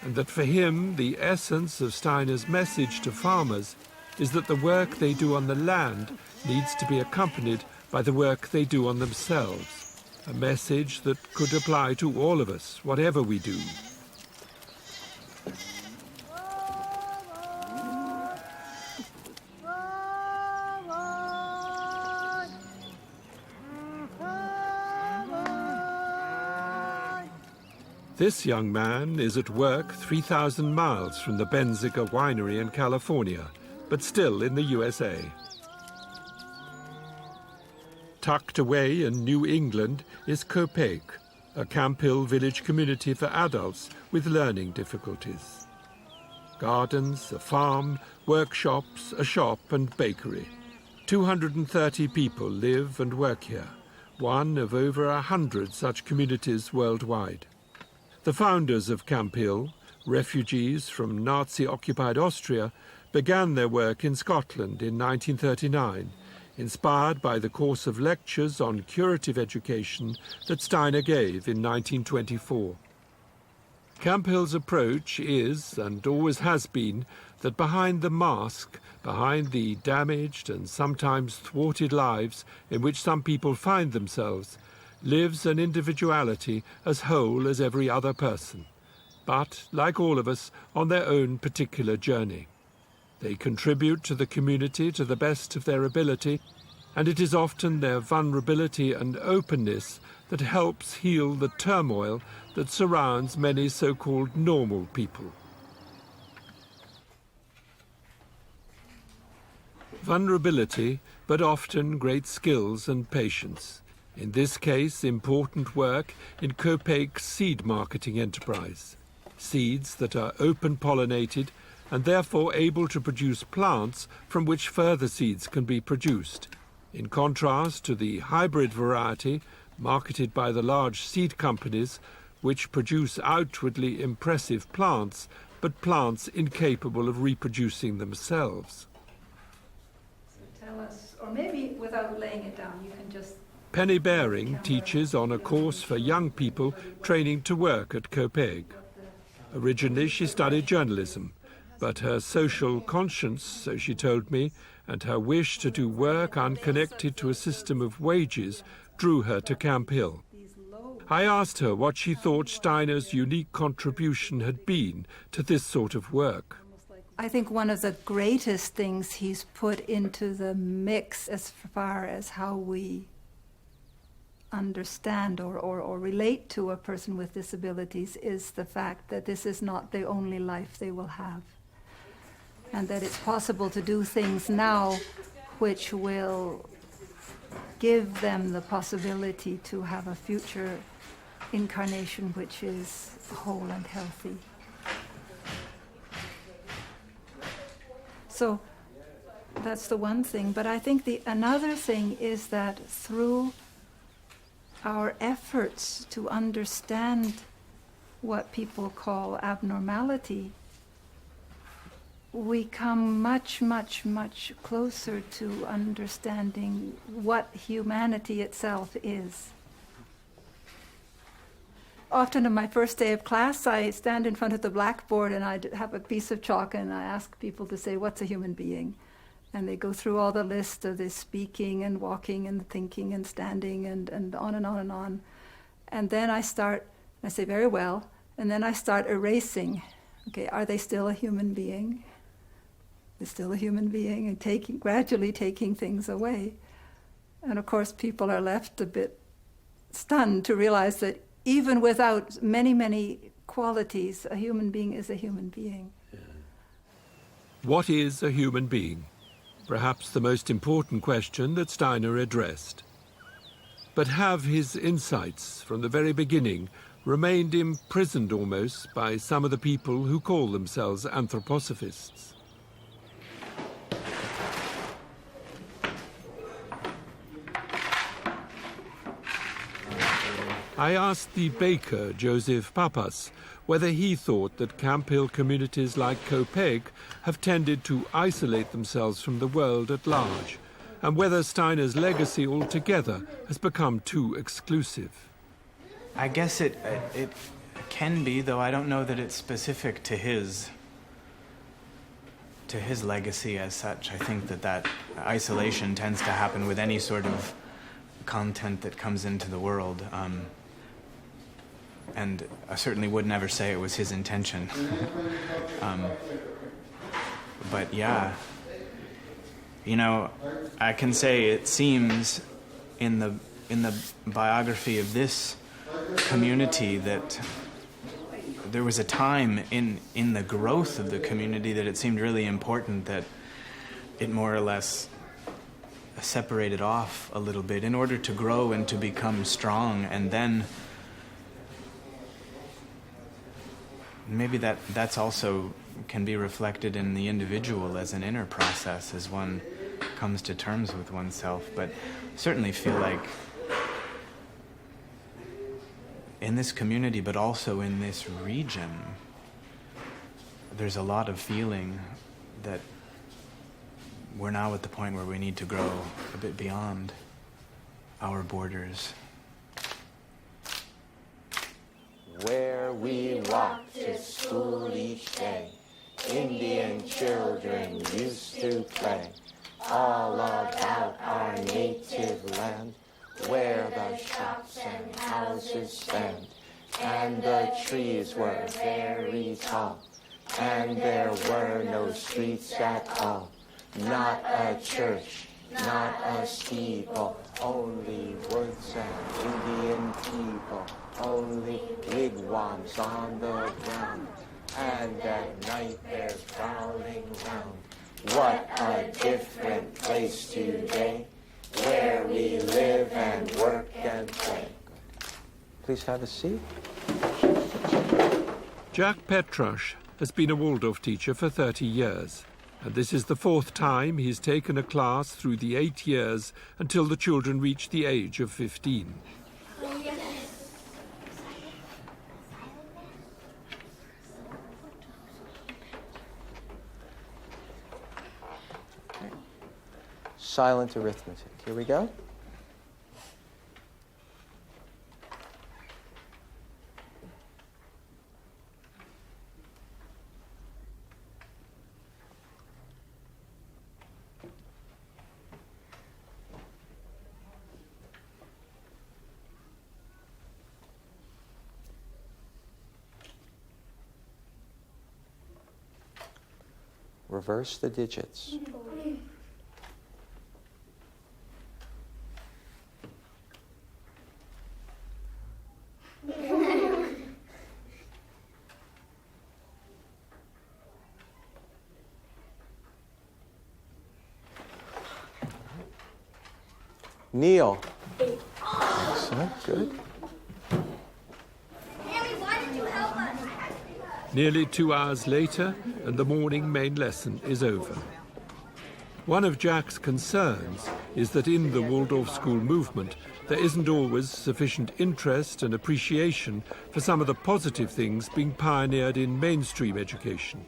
Speaker 1: and that for him the essence of Steiner's message to farmers is that the work they do on the land needs to be accompanied by the work they do on themselves, a message that could apply to all of us, whatever we do. This young man is at work 3,000 miles from the Benziger winery in California, but still in the USA. Tucked away in New England is Copiague, a Camp Hill village community for adults with learning difficulties. Gardens, a farm, workshops, a shop and bakery. 230 people live and work here, one of over 100 such communities worldwide. The founders of Camp Hill, refugees from Nazi-occupied Austria, began their work in Scotland in 1939, inspired by the course of lectures on curative education that Steiner gave in 1924. Camp Hill's approach is, and always has been, that behind the mask, behind the damaged and sometimes thwarted lives in which some people find themselves, lives an individuality as whole as every other person, but, like all of us, on their own particular journey. They contribute to the community to the best of their ability, and it is often their vulnerability and openness that helps heal the turmoil that surrounds many so-called normal people. Vulnerability, but often great skills and patience. In this case, important work in Copiague's seed marketing enterprise. Seeds that are open-pollinated and therefore able to produce plants from which further seeds can be produced, in contrast to the hybrid variety marketed by the large seed companies which produce outwardly impressive plants, but plants incapable of reproducing themselves.
Speaker 3: So tell us, or maybe without laying it down, you can just...
Speaker 1: Penny Baring teaches on a course for young people training to work at Copiague. Originally she studied journalism, but her social conscience, so she told me, and her wish to do work unconnected to a system of wages drew her to Camp Hill. I asked her what she thought Steiner's unique contribution had been to this sort of work.
Speaker 3: I think one of the greatest things he's put into the mix as far as how we understand or relate to a person with disabilities is the fact that this is not the only life they will have, and that it's possible to do things now which will give them the possibility to have a future incarnation which is whole and healthy. So that's the one thing, but I think another thing is that through our efforts to understand what people call abnormality, we come much, much, much closer to understanding what humanity itself is. Often on my first day of class, I stand in front of the blackboard and I have a piece of chalk and I ask people to say, what's a human being? And they go through all the list of this speaking and walking and thinking and standing and on and on and on. And then I say, very well, and then I start erasing. Okay, are they still a human being? They're still a human being, and gradually taking things away. And of course, people are left a bit stunned to realize that even without many, many qualities, a human being is a human being.
Speaker 1: What is a human being? Perhaps the most important question that Steiner addressed. But have his insights from the very beginning remained imprisoned almost by some of the people who call themselves anthroposophists? I asked the baker, Joseph Papas, whether he thought that Camp Hill communities like Copiague have tended to isolate themselves from the world at large, and whether Steiner's legacy altogether has become too exclusive.
Speaker 5: I guess it can be, though I don't know that it's specific to his legacy as such. I think that isolation tends to happen with any sort of content that comes into the world. And I certainly would never say it was his intention. But yeah, you know, I can say it seems in the biography of this community that there was a time in the growth of the community that it seemed really important that it more or less separated off a little bit in order to grow and to become strong, and then maybe that's also can be reflected in the individual as an inner process as one comes to terms with oneself. But certainly feel like in this community, but also in this region, there's a lot of feeling that we're now at the point where we need to grow a bit beyond our borders.
Speaker 22: Where we walked to school each day, Indian children used to play, all about our native land, where the shops and houses stand, and the trees were very tall, and there were no streets at all, not a church, not a steeple, only woods and Indian people, only wigwams on the ground, and at night they're prowling round. What a different place today, where we live and work and play.
Speaker 18: Please have a seat.
Speaker 1: Jack Petrush has been a Waldorf teacher for 30 years, and this is the 4th time he's taken a class through the 8 years until the children reach the age of 15.
Speaker 18: Silent arithmetic. Here we go. Reverse the digits. Kneel. Excellent, good.
Speaker 1: Nearly 2 hours later, and the morning main lesson is over. One of Jack's concerns is that in the Waldorf school movement, there isn't always sufficient interest and appreciation for some of the positive things being pioneered in mainstream education.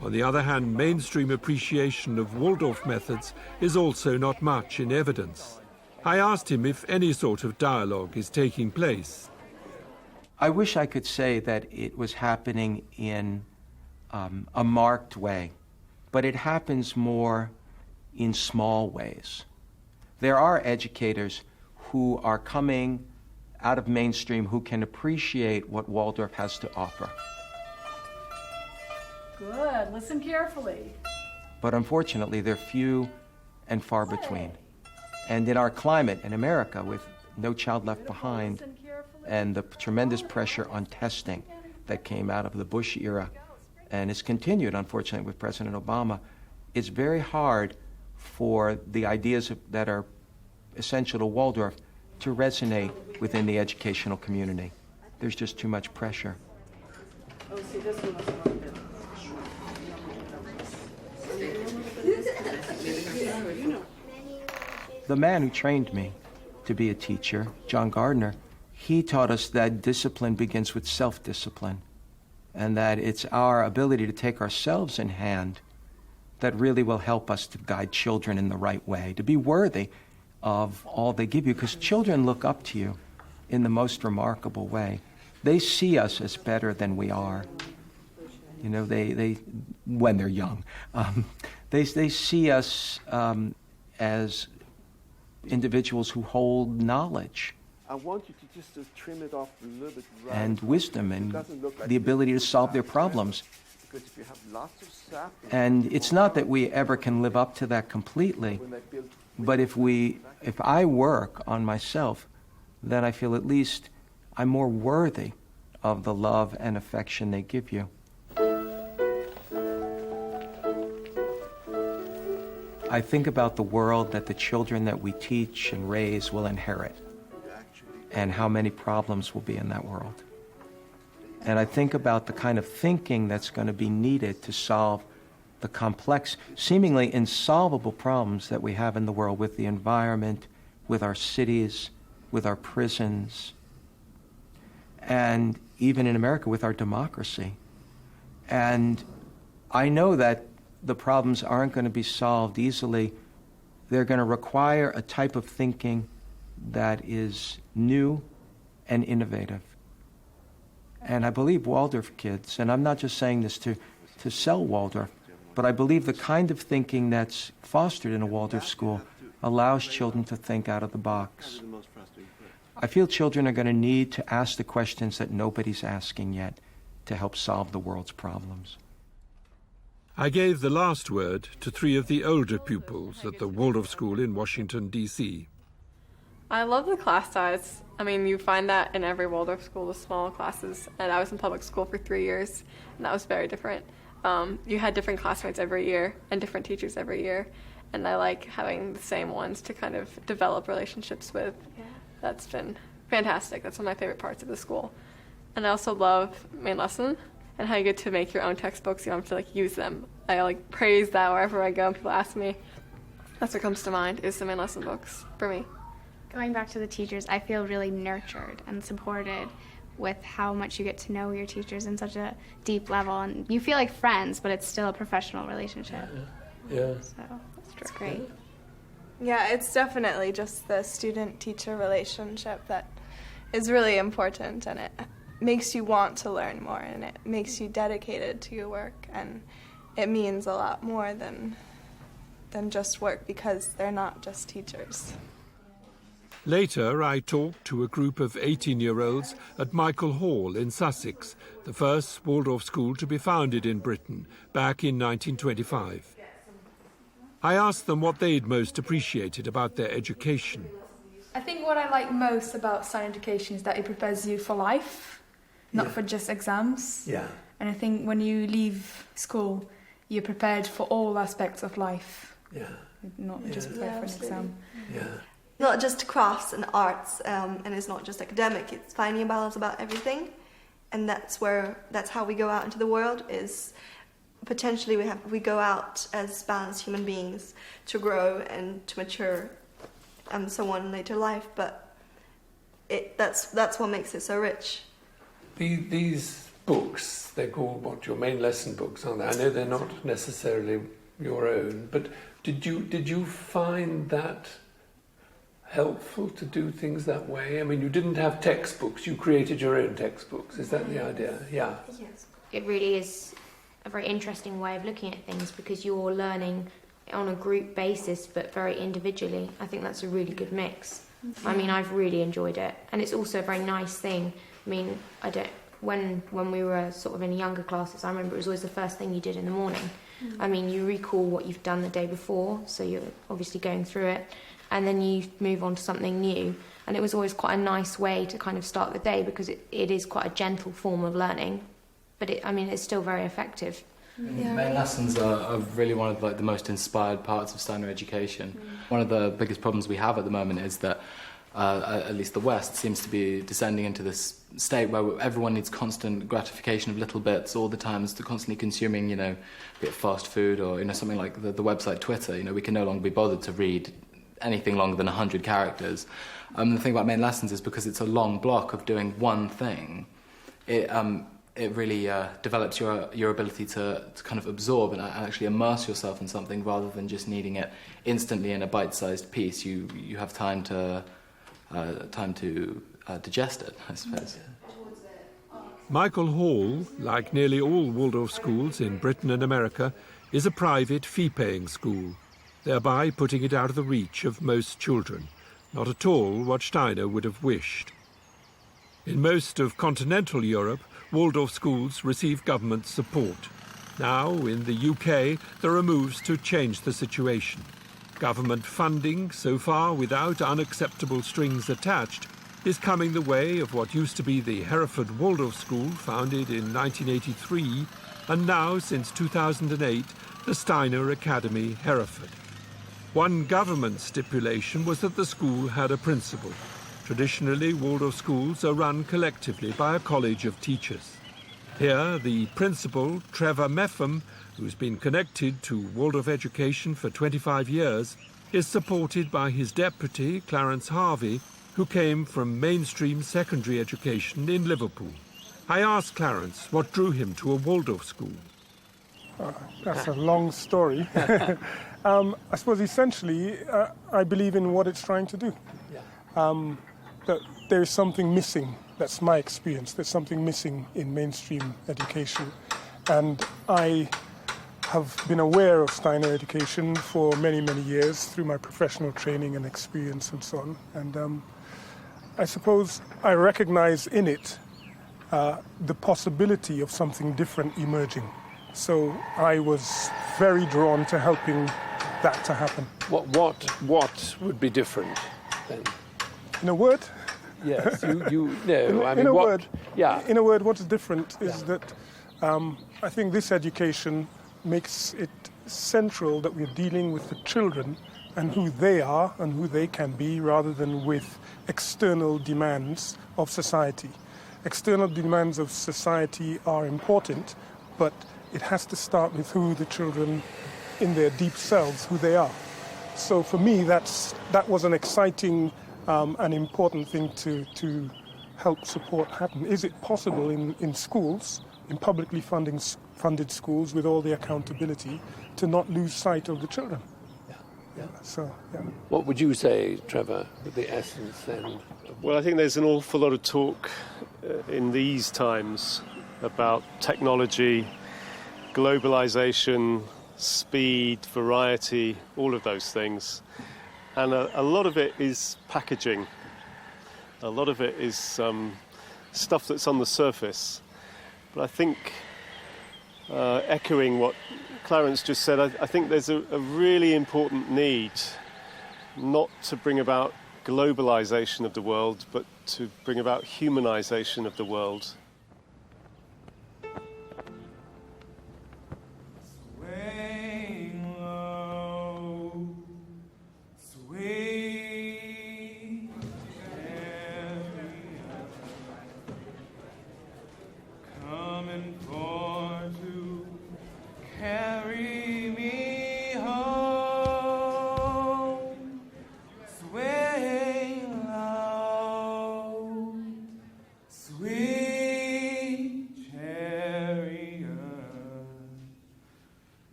Speaker 1: On the other hand, mainstream appreciation of Waldorf methods is also not much in evidence. I asked him if any sort of dialogue is taking place.
Speaker 23: I wish I could say that it was happening in a marked way, but it happens more in small ways. There are educators who are coming out of mainstream who can appreciate what Waldorf has to offer.
Speaker 24: Good. Listen carefully.
Speaker 23: But unfortunately, they're few and far between. And in our climate in America, with No Child Left Behind and the tremendous pressure on testing that came out of the Bush era and is continued, unfortunately, with President Obama, it's very hard for the ideas that are essential to Waldorf to resonate within the educational community. There's just too much pressure.
Speaker 24: Oh, see, this one was wrong.
Speaker 23: The man who trained me to be a teacher, John Gardner, he taught us that discipline begins with self-discipline. and that it's our ability to take ourselves in hand that really will help us to guide children in the right way, to be worthy of all they give you, because children look up to you in the most remarkable way. They see us as better than we are. You know, they when they're young, they see us as individuals who hold knowledge
Speaker 6: I want you to just trim it off a little bit right
Speaker 23: and wisdom and
Speaker 6: like
Speaker 23: the ability to solve their problems.
Speaker 6: Because if you have lots of sap,
Speaker 23: And it's not that we ever can live up to that completely, but if I work on myself, then I feel at least I'm more worthy of the love and affection they give you. I think about the world that the children that we teach and raise will inherit, and how many problems will be in that world. And I think about the kind of thinking that's going to be needed to solve the complex, seemingly insolvable problems that we have in the world with the environment, with our cities, with our prisons, and even in America with our democracy. And I know that the problems aren't going to be solved easily. They're going to require a type of thinking that is new and innovative. And I believe Waldorf kids, and I'm not just saying this to sell Waldorf, but I believe the kind of thinking that's fostered in a Waldorf school allows children to think out of the box. I feel children are going to need to ask the questions that nobody's asking yet to help solve the world's problems.
Speaker 1: I gave the last word to 3 of the older pupils at the Waldorf School in Washington, D.C.
Speaker 7: I love the class size. I mean, you find that in every Waldorf school, the small classes. And I was in public school for 3 years, and that was very different. You had different classmates every year and different teachers every year. And I like having the same ones to kind of develop relationships with. Yeah. That's been fantastic. That's one of my favorite parts of the school. And I also love main lesson and how you get to make your own textbooks. You don't have to like use them. I praise that wherever I go and people ask me. That's what comes to mind is the main lesson books for me.
Speaker 8: Going back to the teachers, I feel really nurtured and supported with how much you get to know your teachers in such a deep level. And you feel like friends, but it's still a professional relationship.
Speaker 10: Yeah.
Speaker 8: So that's great.
Speaker 9: Yeah, it's definitely just the student-teacher relationship that is really important, and it makes you want to learn more, and it makes you dedicated to your work, and it means a lot more than just work because they're not just teachers.
Speaker 1: Later, I talked to a group of 18-year-olds at Michael Hall in Sussex, the first Waldorf school to be founded in Britain back in 1925. I asked them what they'd most appreciated about their education.
Speaker 25: I think what I like most about Steiner education is that it prepares you for life, not for just exams.
Speaker 10: Yeah.
Speaker 25: And I think when you leave school, you're prepared for all aspects of life.
Speaker 10: Yeah.
Speaker 25: Not just prepared for an exam.
Speaker 10: Yeah.
Speaker 26: Not just crafts and arts, and it's not just academic. It's finding a balance about everything, and that's how we go out into the world. Is potentially we go out as balanced human beings to grow and to mature, and so on in later life. But that's what makes it so rich.
Speaker 10: These books, they're called your main lesson books, aren't they? I know they're not necessarily your own, but did you find that helpful to do things that way? I mean, you didn't have textbooks, you created your own textbooks. Is that the idea? Yeah.
Speaker 27: Yes. It really is a very interesting way of looking at things because you're learning on a group basis but very individually. I think that's a really good mix. Mm-hmm. I mean, I've really enjoyed it, and it's also a very nice thing. I mean, when we were sort of in younger classes, I remember it was always the first thing you did in the morning. Mm-hmm. I mean, you recall what you've done the day before, so you're obviously going through it, and then you move on to something new. And it was always quite a nice way to kind of start the day because it is quite a gentle form of learning, but it's still very effective.
Speaker 28: Yeah. Main lessons are really one of the most inspired parts of Steiner education. One of the biggest problems we have at the moment is that at least the West seems to be descending into this state where everyone needs constant gratification of little bits all the time, so constantly consuming, be it fast food or something like the website Twitter. We can no longer be bothered to read anything longer than 100 characters. The thing about main lessons is because it's a long block of doing one thing, it really develops your ability to kind of absorb and actually immerse yourself in something rather than just needing it instantly in a bite-sized piece. You have time to digest it, I suppose.
Speaker 1: Michael Hall, like nearly all Waldorf schools in Britain and America, is a private fee-paying school, thereby putting it out of the reach of most children, not at all what Steiner would have wished. In most of continental Europe, Waldorf schools receive government support. Now, in the UK, there are moves to change the situation. Government funding, so far without unacceptable strings attached, is coming the way of what used to be the Hereford Waldorf School, founded in 1983, and now, since 2008, the Steiner Academy, Hereford. One government stipulation was that the school had a principal. Traditionally, Waldorf schools are run collectively by a college of teachers. Here, the principal, Trevor Meffam, who's been connected to Waldorf education for 25 years, is supported by his deputy, Clarence Harvey, who came from mainstream secondary education in Liverpool. I asked Clarence what drew him to a Waldorf school.
Speaker 11: That's a long story. I suppose essentially, I believe in what it's trying to do. That there is something missing. That's my experience. There's something missing in mainstream education. And I have been aware of Steiner education for many, many years through my professional training and experience and so on. And I suppose I recognize in it the possibility of something different emerging. So I was very drawn to helping that to happen.
Speaker 10: What would be different then?
Speaker 11: In a word?
Speaker 10: Yes, you know.
Speaker 11: In a word, what's different is that I think this education makes it central that we're dealing with the children and who they are and who they can be, rather than with external demands of society. External demands of society are important, but it has to start with who the children in their deep selves, who they are. So for me, that was an exciting and important thing to help support happen. Is it possible in schools, in publicly funded schools with all the accountability, to not lose sight of the children?
Speaker 10: What would you say, Trevor, with the essence then?
Speaker 12: Well, I think there's an awful lot of talk in these times about technology, globalization, speed, variety, all of those things. And a lot of it is packaging. A lot of it is stuff that's on the surface. But I think, echoing what Clarence just said, I think there's a really important need not to bring about globalization of the world, but to bring about humanization of the world.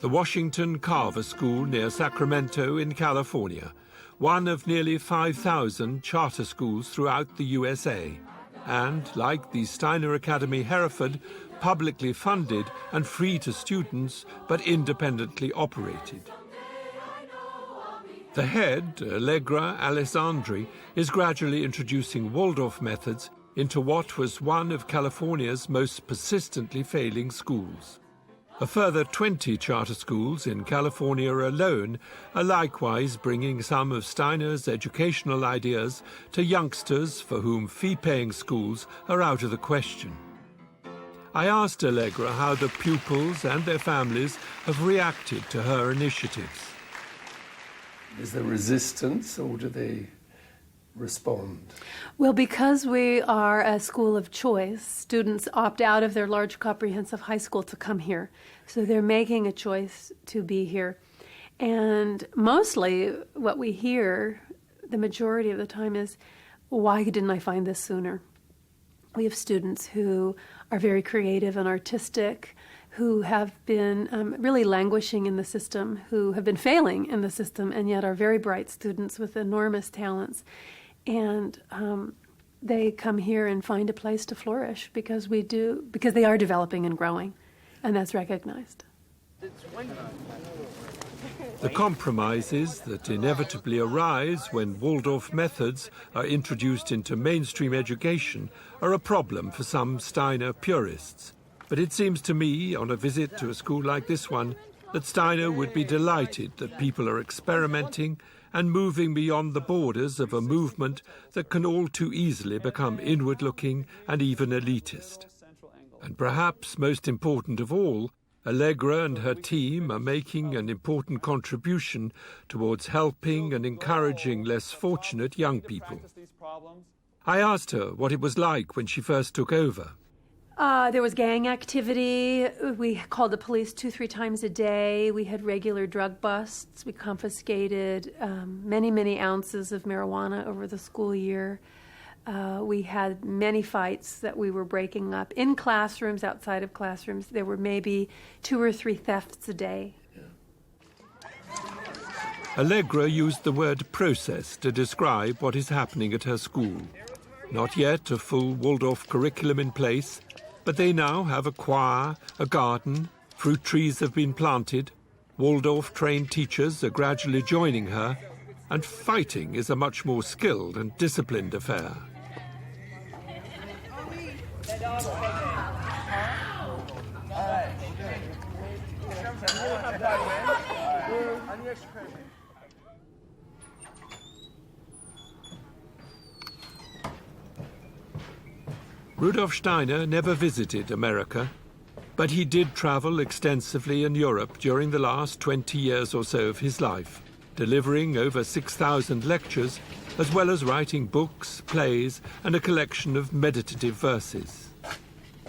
Speaker 1: The Washington Carver School near Sacramento in California, one of nearly 5,000 charter schools throughout the USA, and, like the Steiner Academy Hereford, publicly funded and free to students, but independently operated. The head, Allegra Alessandri, is gradually introducing Waldorf methods into what was one of California's most persistently failing schools. A further 20 charter schools in California alone are likewise bringing some of Steiner's educational ideas to youngsters for whom fee-paying schools are out of the question. I asked Allegra how the pupils and their families have reacted to her initiatives.
Speaker 10: Is there resistance, or do they respond?
Speaker 24: Well, because we are a school of choice, students opt out of their large comprehensive high school to come here. So they're making a choice to be here. And mostly what we hear, the majority of the time, is, why didn't I find this sooner? We have students who are very creative and artistic, who have been really languishing in the system, who have been failing in the system, and yet are very bright students with enormous talents. And they come here and find a place to flourish because they are developing and growing, and that's recognized.
Speaker 1: The compromises that inevitably arise when Waldorf methods are introduced into mainstream education are a problem for some Steiner purists. But it seems to me, on a visit to a school like this one, that Steiner would be delighted that people are experimenting and moving beyond the borders of a movement that can all too easily become inward-looking and even elitist. And perhaps most important of all, Allegra and her team are making an important contribution towards helping and encouraging less fortunate young people. I asked her what it was like when she first took over.
Speaker 24: There was gang activity. We called the police 2-3 times a day. We had regular drug busts. We confiscated many, many ounces of marijuana over the school year. We had many fights that we were breaking up in classrooms, outside of classrooms. There were maybe 2 or 3 thefts a day.
Speaker 1: Allegra used the word process to describe what is happening at her school. Not yet a full Waldorf curriculum in place, but they now have a choir, a garden, fruit trees have been planted, Waldorf-trained teachers are gradually joining her, and fighting is a much more skilled and disciplined affair. Rudolf Steiner never visited America, but he did travel extensively in Europe during the last 20 years or so of his life, delivering over 6,000 lectures, as well as writing books, plays, and a collection of meditative verses.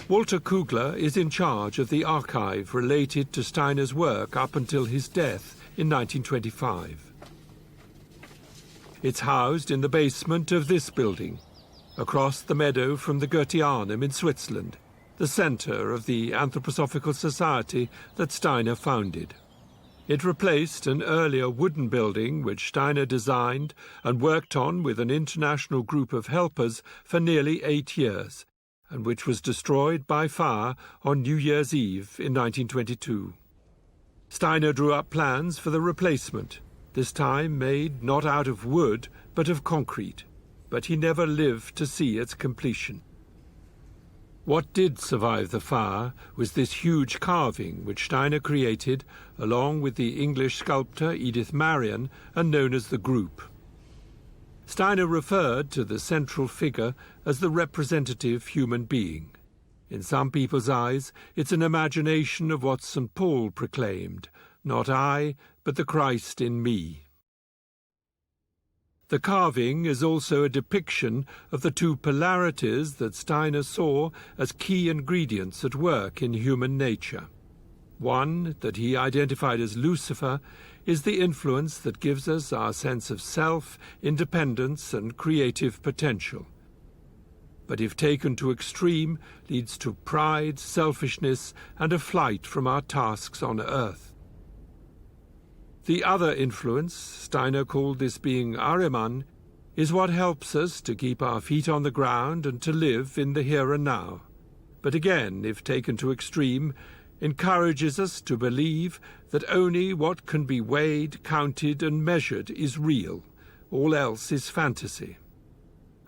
Speaker 1: Walter Kugler is in charge of the archive related to Steiner's work up until his death in 1925. It's housed in the basement of this building, across the meadow from the Goetheanum in Switzerland, the center of the Anthroposophical Society that Steiner founded. It replaced an earlier wooden building which Steiner designed and worked on with an international group of helpers for nearly 8 years, and which was destroyed by fire on New Year's Eve in 1922. Steiner drew up plans for the replacement, this time made not out of wood but of concrete, but he never lived to see its completion. What did survive the fire was this huge carving which Steiner created along with the English sculptor Edith Marion and known as the Group. Steiner referred to the central figure as the representative human being. In some people's eyes, it's an imagination of what St. Paul proclaimed, not I, but the Christ in me. The carving is also a depiction of the 2 polarities that Steiner saw as key ingredients at work in human nature. One, that he identified as Lucifer, is the influence that gives us our sense of self, independence, and creative potential. But if taken to extreme, leads to pride, selfishness, and a flight from our tasks on earth. The other influence, Steiner called this being Ahriman, is what helps us to keep our feet on the ground and to live in the here and now. But again, if taken to extreme, encourages us to believe that only what can be weighed, counted, and measured is real. All else is fantasy.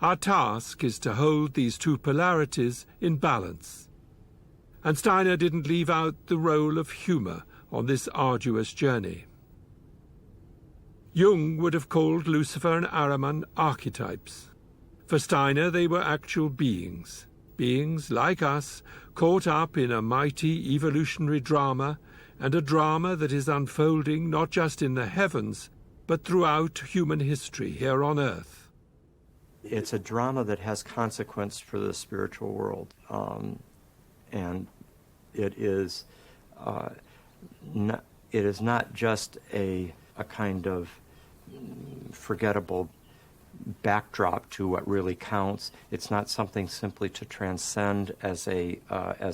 Speaker 1: Our task is to hold these 2 polarities in balance. And Steiner didn't leave out the role of humor on this arduous journey. Jung would have called Lucifer and Ahriman archetypes. For Steiner, they were actual beings like us, caught up in a mighty evolutionary drama, and a drama that is unfolding not just in the heavens, but throughout human history here on earth.
Speaker 13: It's a drama that has consequence for the spiritual world, and it is it is not just a kind of forgettable backdrop to what really counts. It's not something simply to transcend as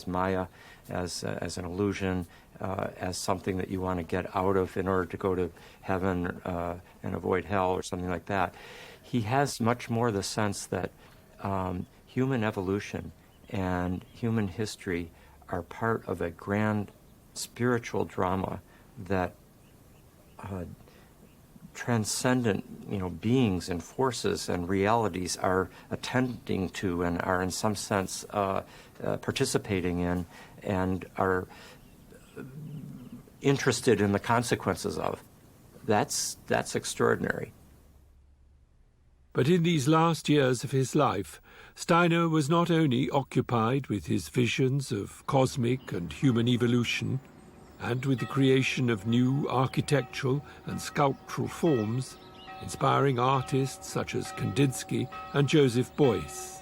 Speaker 13: Maya, as an illusion, as something that you want to get out of in order to go to heaven and avoid hell or something like that. He has much more the sense that human evolution and human history are part of a grand spiritual drama that transcendent, beings and forces and realities are attending to and are in some sense participating in and are interested in the consequences of. That's extraordinary.
Speaker 1: But in these last years of his life, Steiner was not only occupied with his visions of cosmic and human evolution, and with the creation of new architectural and sculptural forms, inspiring artists such as Kandinsky and Joseph Beuys.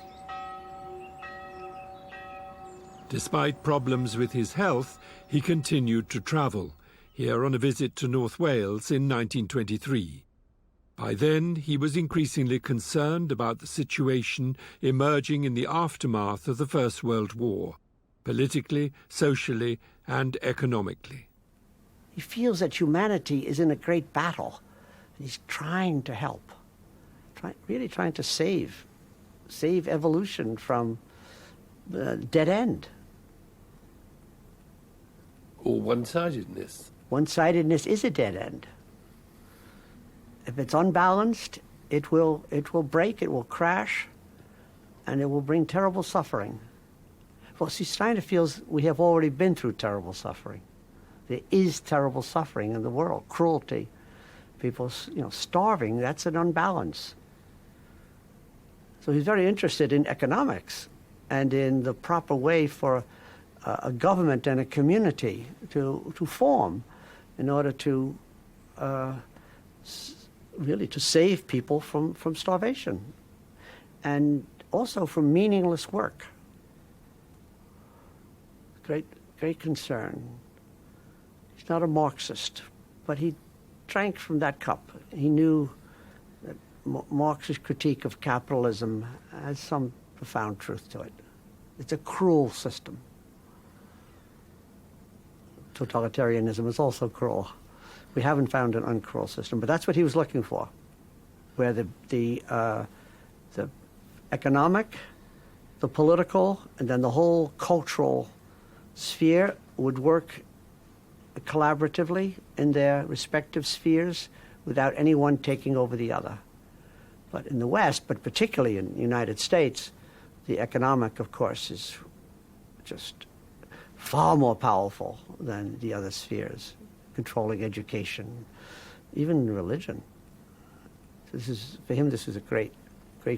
Speaker 1: Despite problems with his health, he continued to travel, here on a visit to North Wales in 1923. By then, he was increasingly concerned about the situation emerging in the aftermath of the First World War, politically, socially, and economically.
Speaker 2: He feels that humanity is in a great battle. He's trying to help, really trying to save evolution from the dead end.
Speaker 10: Or one-sidedness.
Speaker 2: One-sidedness is a dead end. If it's unbalanced, it will break, it will crash, and it will bring terrible suffering. Well, see, Steiner feels we have already been through terrible suffering. There is terrible suffering in the world, cruelty, people, starving. That's an unbalance. So he's very interested in economics and in the proper way for a government and a community to form in order to really to save people from starvation and also from meaningless work. Great concern. He's not a Marxist, but he drank from that cup. He knew that Marx's critique of capitalism has some profound truth to it. It's a cruel system. Totalitarianism is also cruel. We haven't found an uncruel system, but that's what he was looking for, where the economic, the political, and then the whole cultural sphere would work collaboratively in their respective spheres without anyone taking over the other. But in the West, but particularly in the United States, the economic, of course, is just far more powerful than the other spheres, controlling education, even religion. For him, this is a great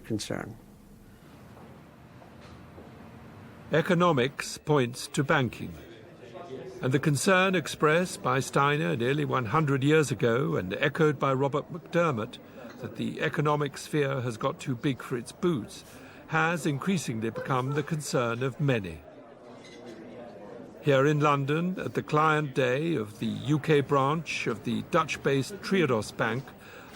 Speaker 2: concern.
Speaker 1: Economics points to banking, and the concern expressed by Steiner nearly 100 years ago and echoed by Robert McDermott that the economic sphere has got too big for its boots has increasingly become the concern of many. Here in London, at the client day of the UK branch of the Dutch-based Triodos Bank,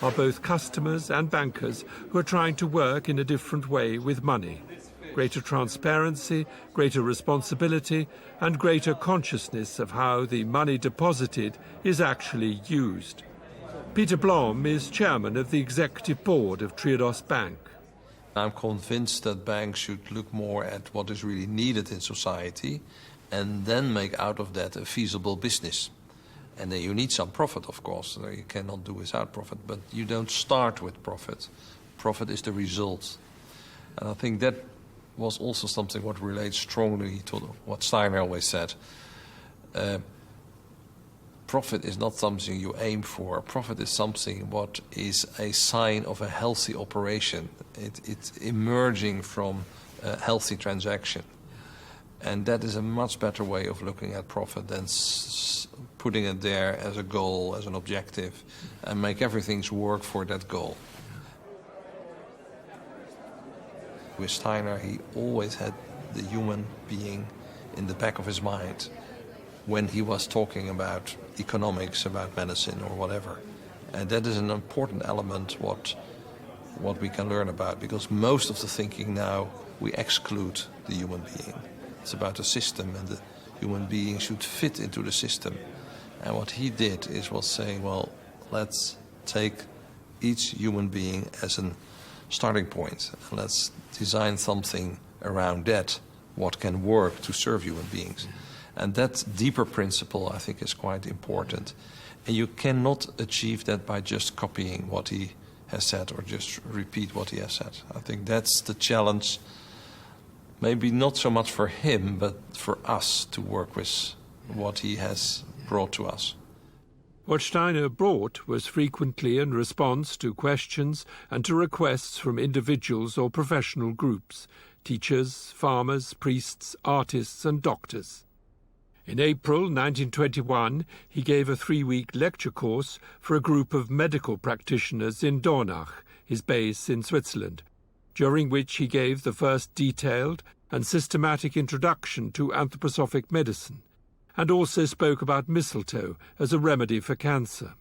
Speaker 1: are both customers and bankers who are trying to work in a different way with money. Greater transparency, greater responsibility, and greater consciousness of how the money deposited is actually used. Peter Blom is chairman of the executive board of Triodos Bank.
Speaker 14: I'm convinced that banks should look more at what is really needed in society and then make out of that a feasible business. And then you need some profit, of course. You cannot do without profit, but you don't start with profit. Profit is the result. And I think that was also something what relates strongly to what Steiner always said. Profit is not something you aim for. Profit is something what is a sign of a healthy operation. It's emerging from a healthy transaction. And that is a much better way of looking at profit than putting it there as a goal, as an objective, and make everything work for that goal. With Steiner, he always had the human being in the back of his mind. when he was talking about economics, about medicine or whatever. And that is an important element what we can learn about, because most of the thinking now, we exclude the human being. It's about the system, and the human being should fit into the system. And what he did was saying, well, let's take each human being as a starting point, and let's design something around that, what can work to serve human beings. And that deeper principle, I think, is quite important. And you cannot achieve that by just copying what he has said or just repeat what he has said. I think that's the challenge, maybe not so much for him, but for us to work with what he has brought to us.
Speaker 1: What Steiner brought was frequently in response to questions and to requests from individuals or professional groups, teachers, farmers, priests, artists and doctors. In April 1921, he gave a 3-week lecture course for a group of medical practitioners in Dornach, his base in Switzerland, during which he gave the first detailed and systematic introduction to anthroposophic medicine, and also spoke about mistletoe as a remedy for cancer.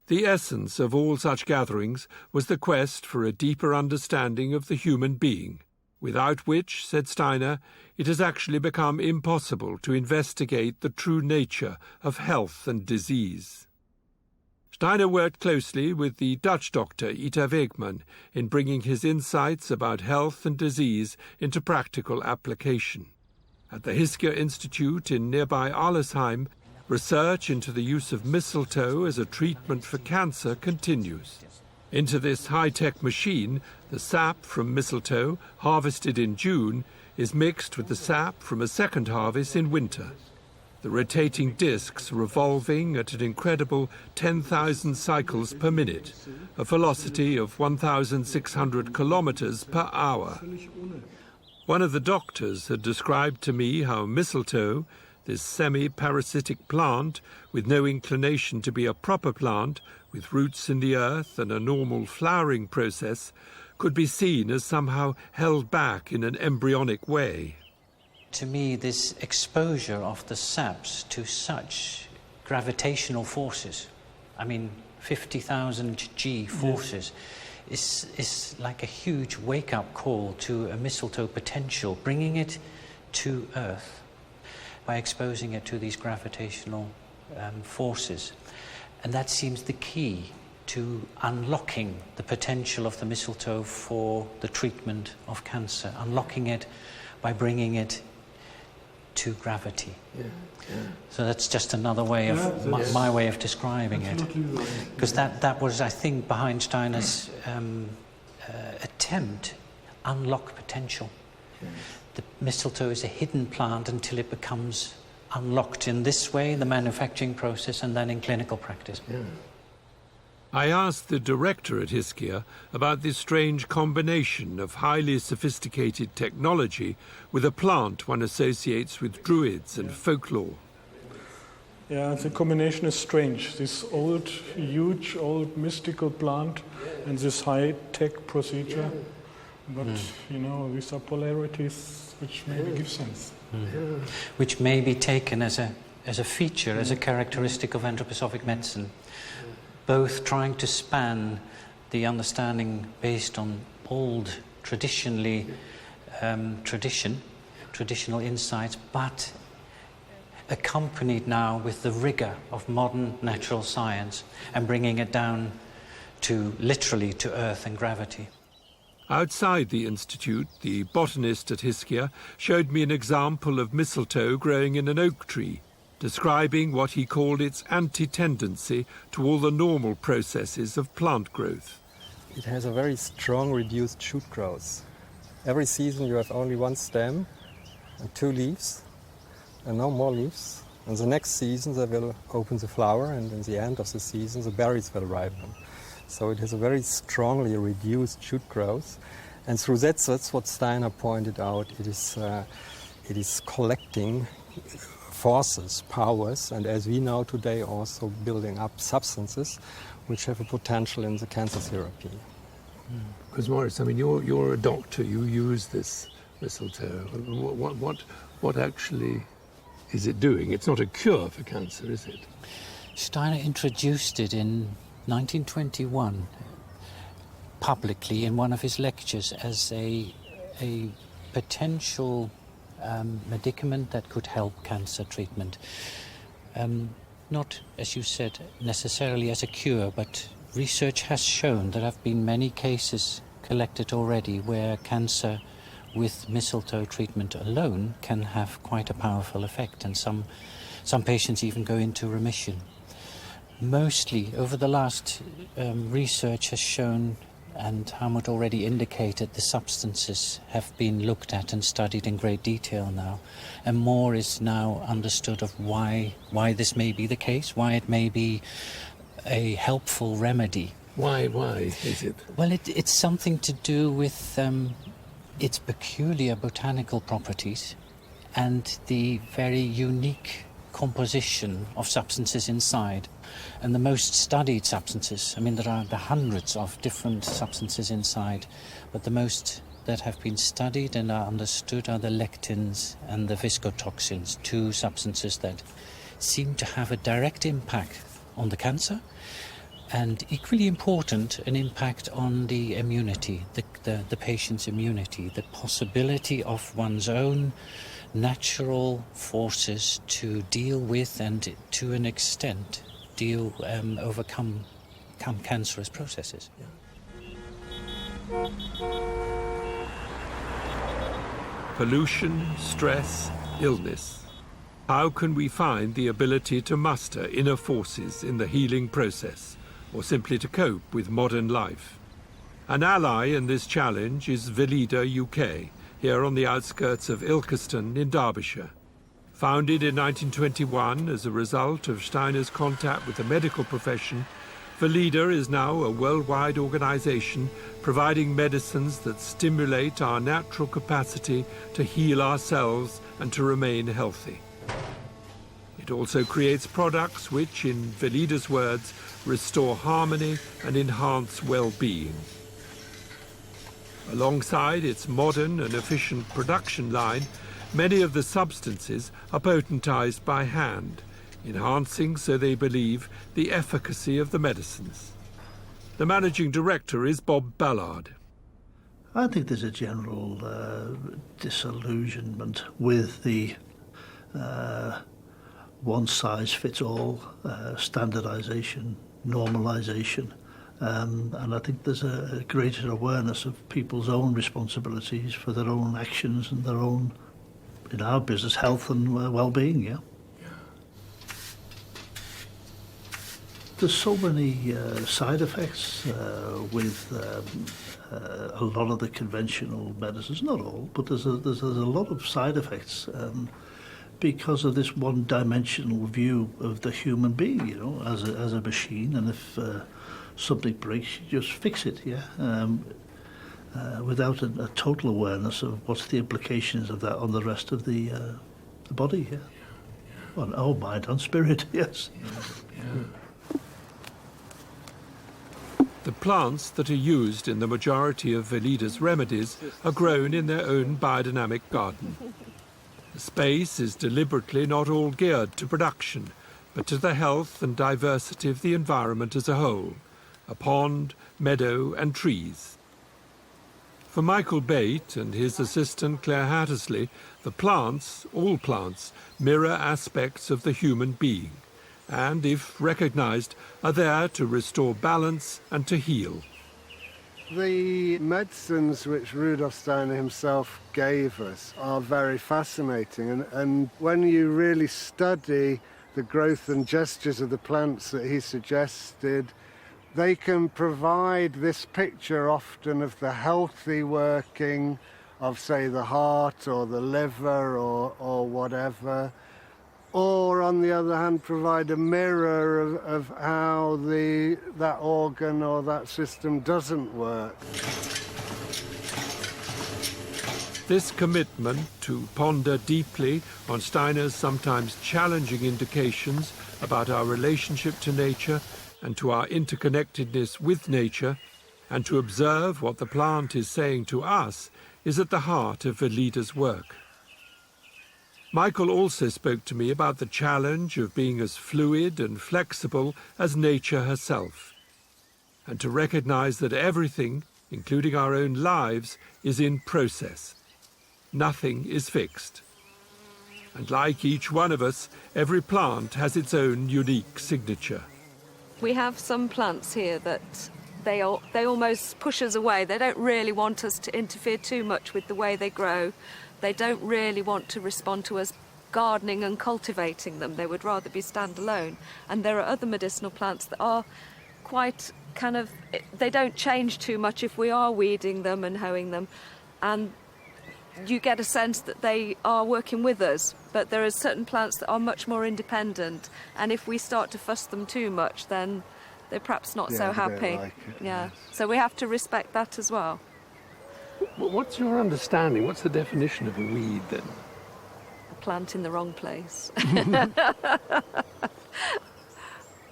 Speaker 1: The essence of all such gatherings was the quest for a deeper understanding of the human being, without which, said Steiner, it has actually become impossible to investigate the true nature of health and disease. Steiner worked closely with the Dutch doctor Ita Wegman in bringing his insights about health and disease into practical application. At the Hiskier Institute in nearby Arlesheim, research into the use of mistletoe as a treatment for cancer continues. Into this high-tech machine, the sap from mistletoe, harvested in June, is mixed with the sap from a second harvest in winter. The rotating discs revolving at an incredible 10,000 cycles per minute, a velocity of 1,600 kilometers per hour. One of the doctors had described to me how mistletoe, this semi-parasitic plant with no inclination to be a proper plant, with roots in the earth and a normal flowering process, could be seen as somehow held back in an embryonic way.
Speaker 3: To me, this exposure of the saps to such gravitational forces, 50,000 G forces, is like a huge wake-up call to a mistletoe potential, bringing it to Earth by exposing it to these gravitational forces. And that seems the key to unlocking the potential of the mistletoe for the treatment of cancer, unlocking it by bringing it to gravity. So that's just another way of my way of describing it, because that was, I think, behind Steiner's attempt, unlock potential. The mistletoe is a hidden plant until it becomes unlocked in this way, the manufacturing process, and then in clinical practice.
Speaker 1: I asked the director at Hiskier about this strange combination of highly sophisticated technology with a plant one associates with druids and folklore.
Speaker 11: Yeah, the combination is strange. This old, huge, old mystical plant and this high-tech procedure. But, these are polarities which maybe give sense.
Speaker 3: Which may be taken as a feature, as a characteristic of anthroposophic medicine, both trying to span the understanding based on old, traditional insights, but accompanied now with the rigor of modern natural science and bringing it down to literally to earth and gravity.
Speaker 1: Outside the institute, the botanist at Hiskier showed me an example of mistletoe growing in an oak tree, describing what he called its anti-tendency to all the normal processes of plant growth.
Speaker 4: It has a very strong reduced shoot growth. Every season you have only one stem and 2 leaves, and no more leaves. And the next season they will open the flower, and in the end of the season the berries will ripen. So it has a very strongly reduced shoot growth. And through that's what Steiner pointed out. It is collecting forces, powers, and as we know today, also building up substances which have a potential in the cancer therapy.
Speaker 10: Because Maurice, you're a doctor. You use this mistletoe. What actually
Speaker 1: is it doing? It's not a cure for cancer, is it?
Speaker 3: Steiner introduced it in 1921 publicly in one of his lectures as a potential medicament that could help cancer treatment. Not, as you said, necessarily as a cure, but research has shown there have been many cases collected already where cancer with mistletoe treatment alone can have quite a powerful effect, and some patients even go into remission. Mostly, over the last research has shown, and Helmut already indicated, the substances have been looked at and studied in great detail now, and more is now understood of why this may be the case, why it may be a helpful remedy.
Speaker 1: Why is it?
Speaker 3: Well, it's something to do with its peculiar botanical properties and the very unique composition of substances inside. And the most studied substances, I mean, there are the hundreds of different substances inside, but the most that have been studied and are understood are the lectins and the viscotoxins, two substances that seem to have a direct impact on the cancer, and equally important, an impact on the immunity, the patient's immunity, the possibility of one's own natural forces to deal with and to an extent overcome cancerous processes.
Speaker 1: Pollution, stress, illness. How can we find the ability to muster inner forces in the healing process, or simply to cope with modern life? An ally in this challenge is Velida UK, here on the outskirts of Ilkeston in Derbyshire. Founded in 1921 as a result of Steiner's contact with the medical profession, Velida is now a worldwide organization providing medicines that stimulate our natural capacity to heal ourselves and to remain healthy. It also creates products which, in Velida's words, restore harmony and enhance well-being. Alongside its modern and efficient production line, many of the substances are potentized by hand, enhancing, so they believe, the efficacy of the medicines. The managing director is Bob Ballard.
Speaker 5: I think there's a general disillusionment with the one-size-fits-all standardization, normalization. And I think there's a greater awareness of people's own responsibilities for their own actions and their own, in our business, health and well-being, yeah. There's so many side effects with a lot of the conventional medicines, not all, but there's a lot of side effects because of this one-dimensional view of the human being, you know, as a machine, and if something breaks, you just fix it, yeah, without a total awareness of what's the implications of that on the rest of the body, yeah. On our mind and spirit, yes.
Speaker 1: Yeah. The plants that are used in the majority of Velida's remedies are grown in their own biodynamic garden. The space is deliberately not all geared to production, but to the health and diversity of the environment as a whole, a pond, meadow and trees. For Michael Bate and his assistant Claire Hattersley, the plants, all plants, mirror aspects of the human being, and, if recognized, are there to restore balance and to heal.
Speaker 15: The medicines which Rudolf Steiner himself gave us are very fascinating, and when you really study the growth and gestures of the plants that he suggested, they can provide this picture often of the healthy working of, say, the heart or the liver or whatever, or, on the other hand, provide a mirror of how that organ or that system doesn't work.
Speaker 1: This commitment to ponder deeply on Steiner's sometimes challenging indications about our relationship to nature and to our interconnectedness with nature, and to observe what the plant is saying to us, is at the heart of Velida's work. Michael also spoke to me about the challenge of being as fluid and flexible as nature herself, and to recognize that everything, including our own lives, is in process. Nothing is fixed. And like each one of us, every plant has its own unique signature.
Speaker 6: We have some plants here that they almost push us away. They don't really want us to interfere too much with the way they grow. They don't really want to respond to us gardening and cultivating them. They would rather be standalone. And there are other medicinal plants that are quite they don't change too much if we are weeding them and hoeing them. And you get a sense that they are working with us. But there are certain plants that are much more independent. And if we start to fuss them too much, then they're perhaps not so happy. Like it, yes. So we have to respect that as well.
Speaker 10: What's your understanding? What's the definition of a weed, then?
Speaker 6: A plant in the wrong place.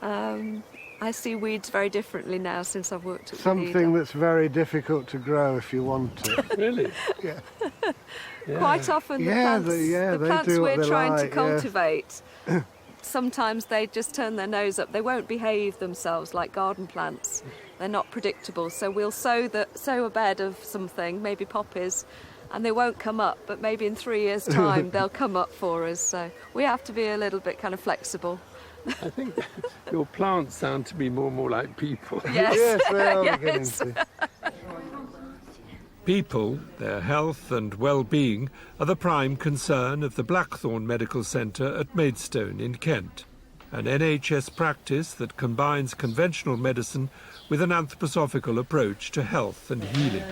Speaker 6: I see weeds very differently now since I've worked at
Speaker 15: something that's very difficult to grow if you want it.
Speaker 10: Really?
Speaker 15: Yeah.
Speaker 6: Quite often the plants we're trying to cultivate, sometimes they just turn their nose up. They won't behave themselves like garden plants. They're not predictable. So we'll sow a bed of something, maybe poppies, and they won't come up, but maybe in 3 years' time they'll come up for us. So we have to be a little bit kind of flexible.
Speaker 10: I think your plants sound to be more and more like people.
Speaker 6: Yes,
Speaker 15: yes, they are
Speaker 6: yes.
Speaker 15: beginning to.
Speaker 1: People, their health and well-being are the prime concern of the Blackthorn Medical Centre at Maidstone in Kent, an NHS practice that combines conventional medicine with an anthroposophical approach to health and healing.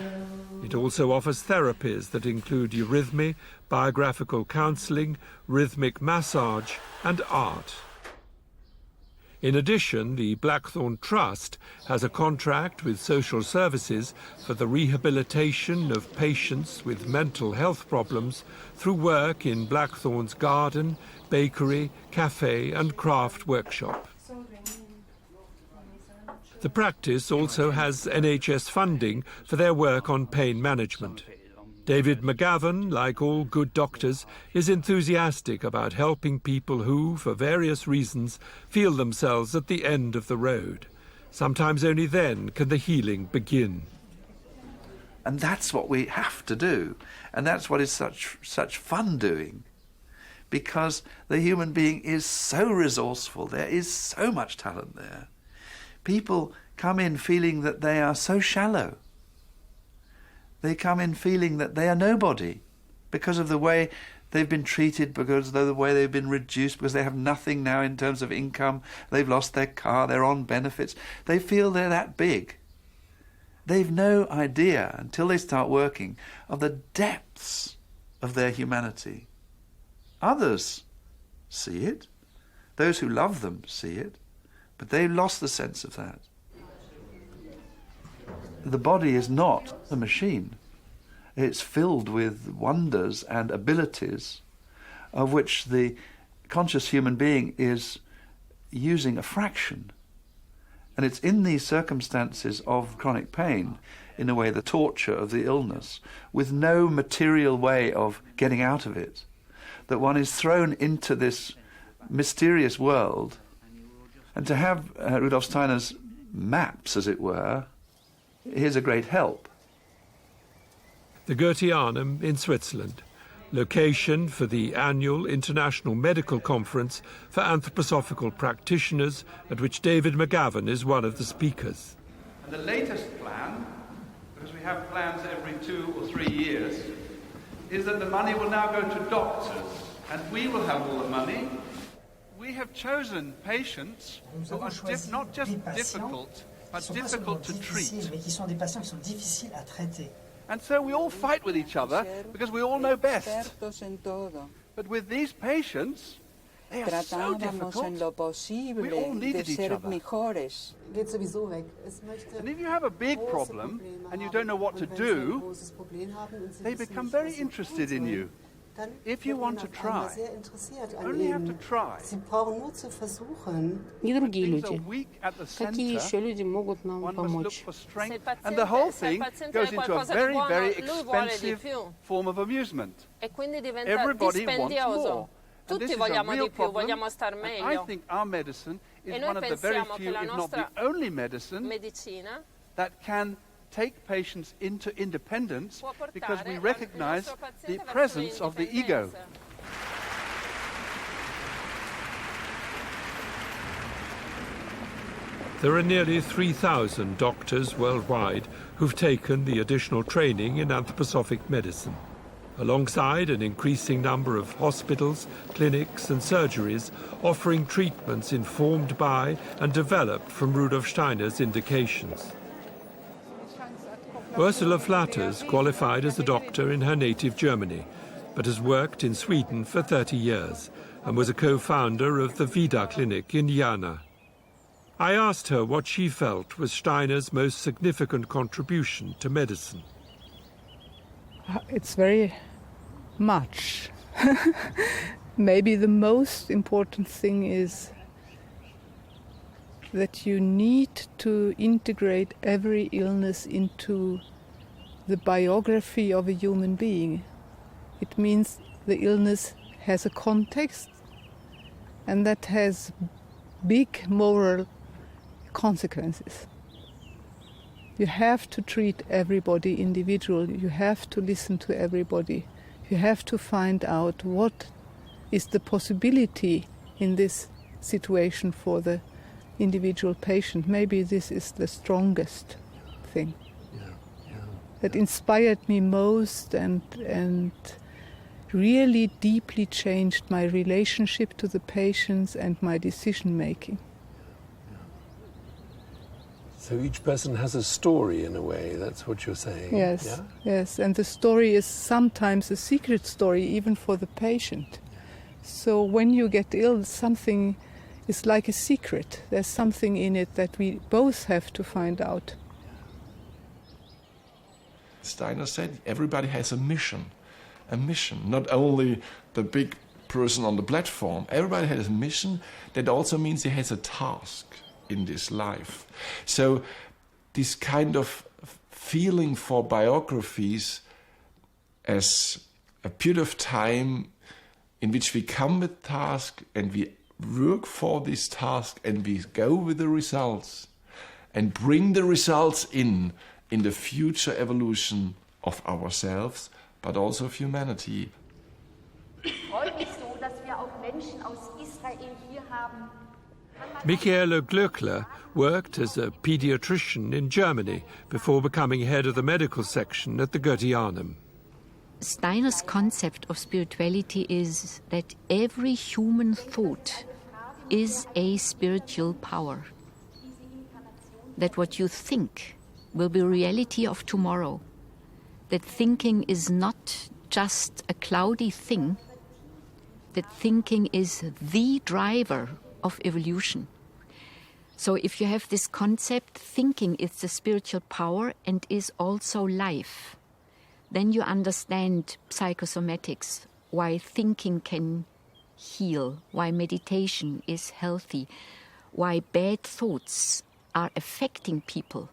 Speaker 1: It also offers therapies that include eurythmy, biographical counselling, rhythmic massage and art. In addition, the Blackthorn Trust has a contract with social services for the rehabilitation of patients with mental health problems through work in Blackthorn's garden, bakery, cafe and craft workshop. The practice also has NHS funding for their work on pain management. David McGavin, like all good doctors, is enthusiastic about helping people who, for various reasons, feel themselves at the end of the road. Sometimes only then can the healing begin.
Speaker 16: And that's what we have to do. And that's what is such fun doing. Because the human being is so resourceful. There is so much talent there. People come in feeling that they are so shallow. They come in feeling that they are nobody because of the way they've been treated, because of the way they've been reduced, because they have nothing now in terms of income. They've lost their car, they're on benefits. They feel they're that big. They've no idea, until they start working, of the depths of their humanity. Others see it. Those who love them see it. But they've lost the sense of that. The body is not a machine. It's filled with wonders and abilities of which the conscious human being is using a fraction. And it's in these circumstances of chronic pain, in a way the torture of the illness, with no material way of getting out of it, that one is thrown into this mysterious world. And to have Rudolf Steiner's maps, as it were, here's a great help.
Speaker 1: The Goetheanum in Switzerland, location for the annual International Medical Conference for Anthroposophical Practitioners, at which David McGavin is one of the speakers.
Speaker 16: And the latest plan, because we have plans every 2 or 3 years, is that the money will now go to doctors, and we will have all the money. We have chosen patients who are not just difficult, but difficult to treat. And so we all fight with each other because we all know best. But with these patients, they are so difficult. We all needed each other. And if you have a big problem and you don't know what to do, they become very interested in you.
Speaker 7: If you want to try, you only have to try.
Speaker 17: И другие
Speaker 7: Things are
Speaker 17: люди.
Speaker 7: weak at the
Speaker 17: Какие
Speaker 7: center.
Speaker 17: еще люди могут нам
Speaker 7: One must look
Speaker 17: помочь?
Speaker 7: for strength, and the whole thing goes into a very, very expensive form of amusement.
Speaker 18: E quindi diventa
Speaker 7: Everybody wants
Speaker 18: dispendioso.
Speaker 7: more. And this
Speaker 18: Tutti
Speaker 7: is a
Speaker 18: vogliamo
Speaker 7: real
Speaker 18: di più,
Speaker 7: problem,
Speaker 18: vogliamo star
Speaker 7: and I
Speaker 18: meglio.
Speaker 7: think our medicine is
Speaker 18: E noi
Speaker 7: one of the very
Speaker 18: pensiamo che
Speaker 7: few,
Speaker 18: la
Speaker 7: if not
Speaker 18: nostra
Speaker 7: the only medicine,
Speaker 18: medicina
Speaker 7: that can take patients into independence
Speaker 18: può portare
Speaker 7: because we
Speaker 18: il
Speaker 7: recognize
Speaker 18: nostro
Speaker 7: the
Speaker 18: paziente verso
Speaker 7: presence of the ego.
Speaker 18: l'indipendenza.
Speaker 1: There are nearly 3,000 doctors worldwide who've taken the additional training in anthroposophic medicine. Alongside an increasing number of hospitals, clinics and surgeries offering treatments informed by and developed from Rudolf Steiner's indications. Ursula Flatters qualified as a doctor in her native Germany, but has worked in Sweden for 30 years and was a co-founder of the Vida Clinic in Jana. I asked her what she felt was Steiner's most significant contribution to medicine.
Speaker 19: It's very much. Maybe the most important thing is that you need to integrate every illness into the biography of a human being. It means the illness has a context, and that has big moral consequences. You have to treat everybody individually. You have to listen to everybody. You have to find out what is the possibility in this situation for the individual patient. Maybe this is the strongest thing that inspired me most and really deeply changed my relationship to the patients and my decision making.
Speaker 10: So each person has a story in a way, that's what you're saying?
Speaker 19: Yes,
Speaker 10: yeah?
Speaker 19: yes, and the story is sometimes a secret story even for the patient. So when you get ill, something is like a secret. There's something in it that we both have to find out.
Speaker 20: Steiner said everybody has a mission, not only the big person on the platform. Everybody has a mission. That also means he has a task in this life. So this kind of feeling for biographies as a period of time in which we come with task and we work for this task and we go with the results and bring the results in the future evolution of ourselves, but also of humanity.
Speaker 1: Michaela Glöckler worked as a pediatrician in Germany before becoming head of the medical section at the Goetheanum.
Speaker 21: Steiner's concept of spirituality is that every human thought is a spiritual power. That what you think will be reality of tomorrow. That thinking is not just a cloudy thing. That thinking is the driver of evolution. So if you have this concept, thinking is the spiritual power and is also life, then you understand psychosomatics, why thinking can heal, why meditation is healthy, why bad thoughts are affecting people.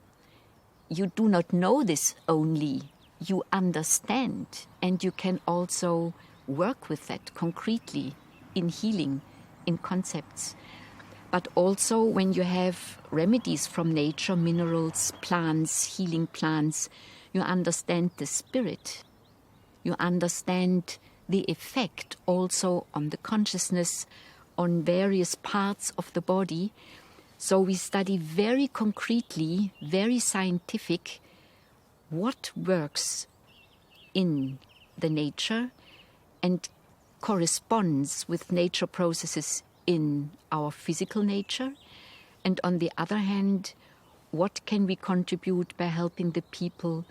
Speaker 21: You do not know this only, you understand, and you can also work with that concretely in healing, in concepts. But also when you have remedies from nature, minerals, plants, healing plants, you understand the spirit. You understand the effect also on the consciousness, on various parts of the body. So we study very concretely, very scientific, what works in the nature and corresponds with nature processes in our physical nature, and on the other hand, what can we contribute by helping the people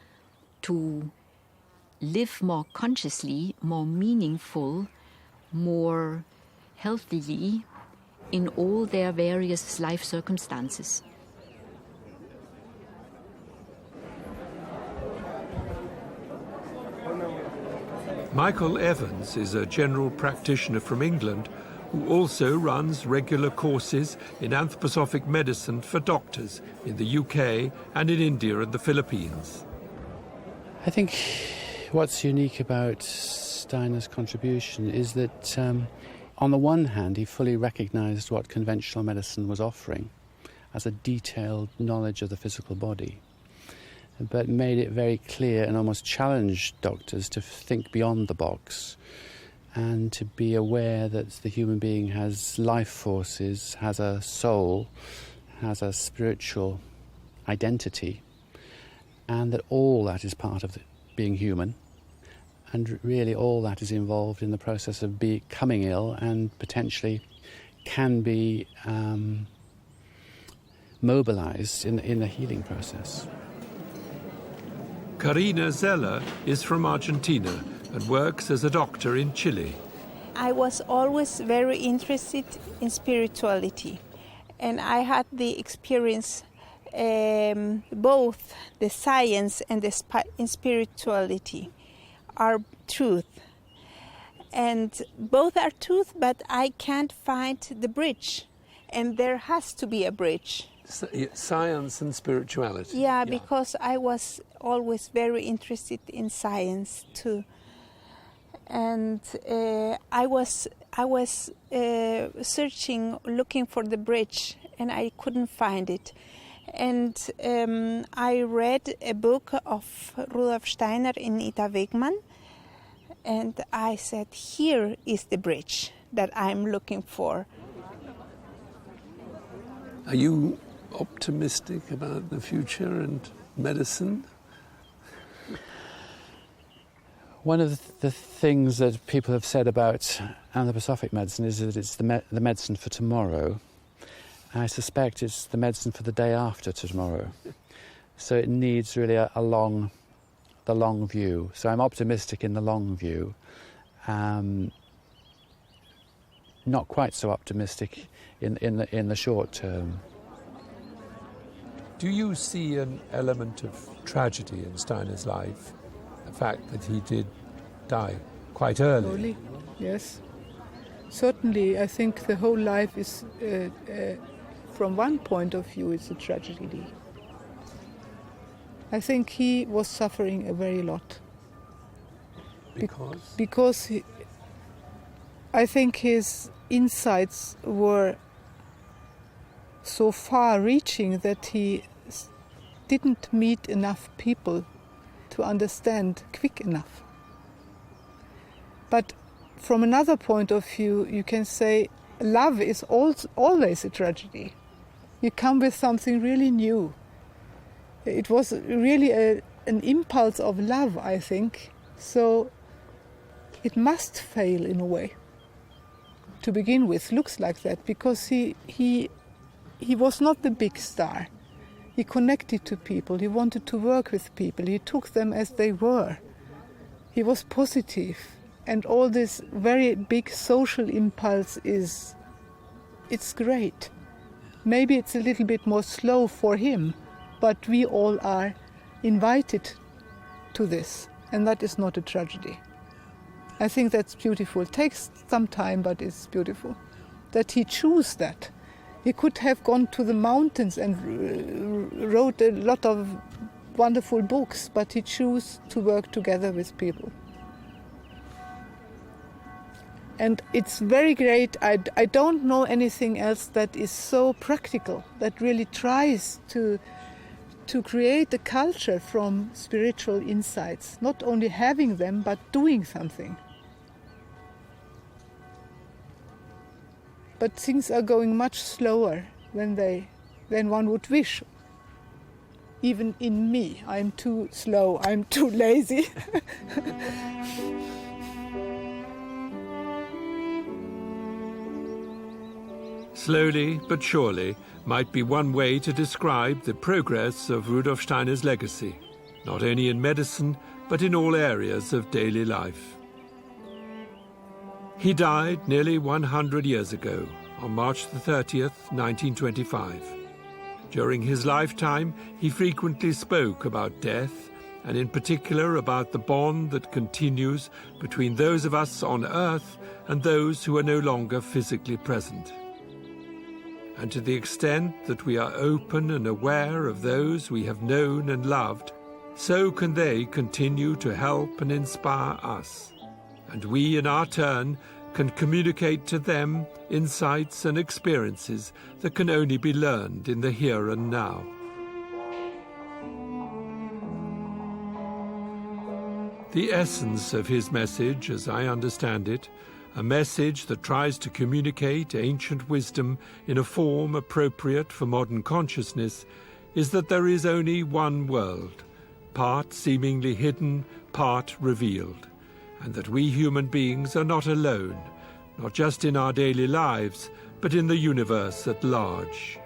Speaker 21: to live more consciously, more meaningful, more healthily in all their various life circumstances.
Speaker 1: Michael Evans is a general practitioner from England who also runs regular courses in anthroposophic medicine for doctors in the UK and in India and the Philippines.
Speaker 8: I think what's unique about Steiner's contribution is that on the one hand he fully recognised what conventional medicine was offering as a detailed knowledge of the physical body, but made it very clear and almost challenged doctors to think beyond the box and to be aware that the human being has life forces, has a soul, has a spiritual identity, and that all that is part of being human, and really all that is involved in the process of becoming ill and potentially can be mobilized in the healing process.
Speaker 1: Karina Zeller is from Argentina and works as a doctor in Chile.
Speaker 9: I was always very interested in spirituality, and I had the experience both the science and the spirituality are truth. And both are truth, but I can't find the bridge, and there has to be a bridge.
Speaker 1: Science and spirituality.
Speaker 9: Yeah, because I was always very interested in science too, and I was searching, looking for the bridge, and I couldn't find it. And I read a book of Rudolf Steiner in Ita Wegmann, and I said, here is the bridge that I'm looking for.
Speaker 1: Are you optimistic about the future and medicine?
Speaker 8: One of the things that people have said about anthroposophic medicine is that it's the medicine for tomorrow. I suspect it's the medicine for the day after tomorrow. So it needs really the long view. So I'm optimistic in the long view. Not quite so optimistic in the short term.
Speaker 1: Do you see an element of tragedy in Steiner's life? The fact that he did die quite early?
Speaker 19: Yes. Certainly, I think the whole life is, from one point of view, it's a tragedy. I think he was suffering a very lot.
Speaker 1: Because?
Speaker 19: Because I think his insights were so far-reaching that he didn't meet enough people to understand quick enough. But from another point of view, you can say love is always a tragedy. You come with something really new. It was really an impulse of love, I think, so it must fail in a way. To begin with, looks like that, because he was not the big star. He connected to people, he wanted to work with people, he took them as they were. He was positive, and all this very big social impulse it's great. Maybe it's a little bit more slow for him, but we all are invited to this, and that is not a tragedy. I think that's beautiful. It takes some time, but it's beautiful that he chose that. He could have gone to the mountains and wrote a lot of wonderful books, but he chose to work together with people. And it's very great. I don't know anything else that is so practical, that really tries to create a culture from spiritual insights, not only having them, but doing something. But things are going much slower than one would wish. Even in me, I'm too slow, I'm too lazy.
Speaker 1: Slowly but surely might be one way to describe the progress of Rudolf Steiner's legacy, not only in medicine, but in all areas of daily life. He died nearly 100 years ago, on March the 30th, 1925. During his lifetime, he frequently spoke about death and in particular about the bond that continues between those of us on earth and those who are no longer physically present. And to the extent that we are open and aware of those we have known and loved, so can they continue to help and inspire us. And we, in our turn, can communicate to them insights and experiences that can only be learned in the here and now. The essence of his message, as I understand it, a message that tries to communicate ancient wisdom in a form appropriate for modern consciousness, is that there is only one world, part seemingly hidden, part revealed, and that we human beings are not alone, not just in our daily lives, but in the universe at large.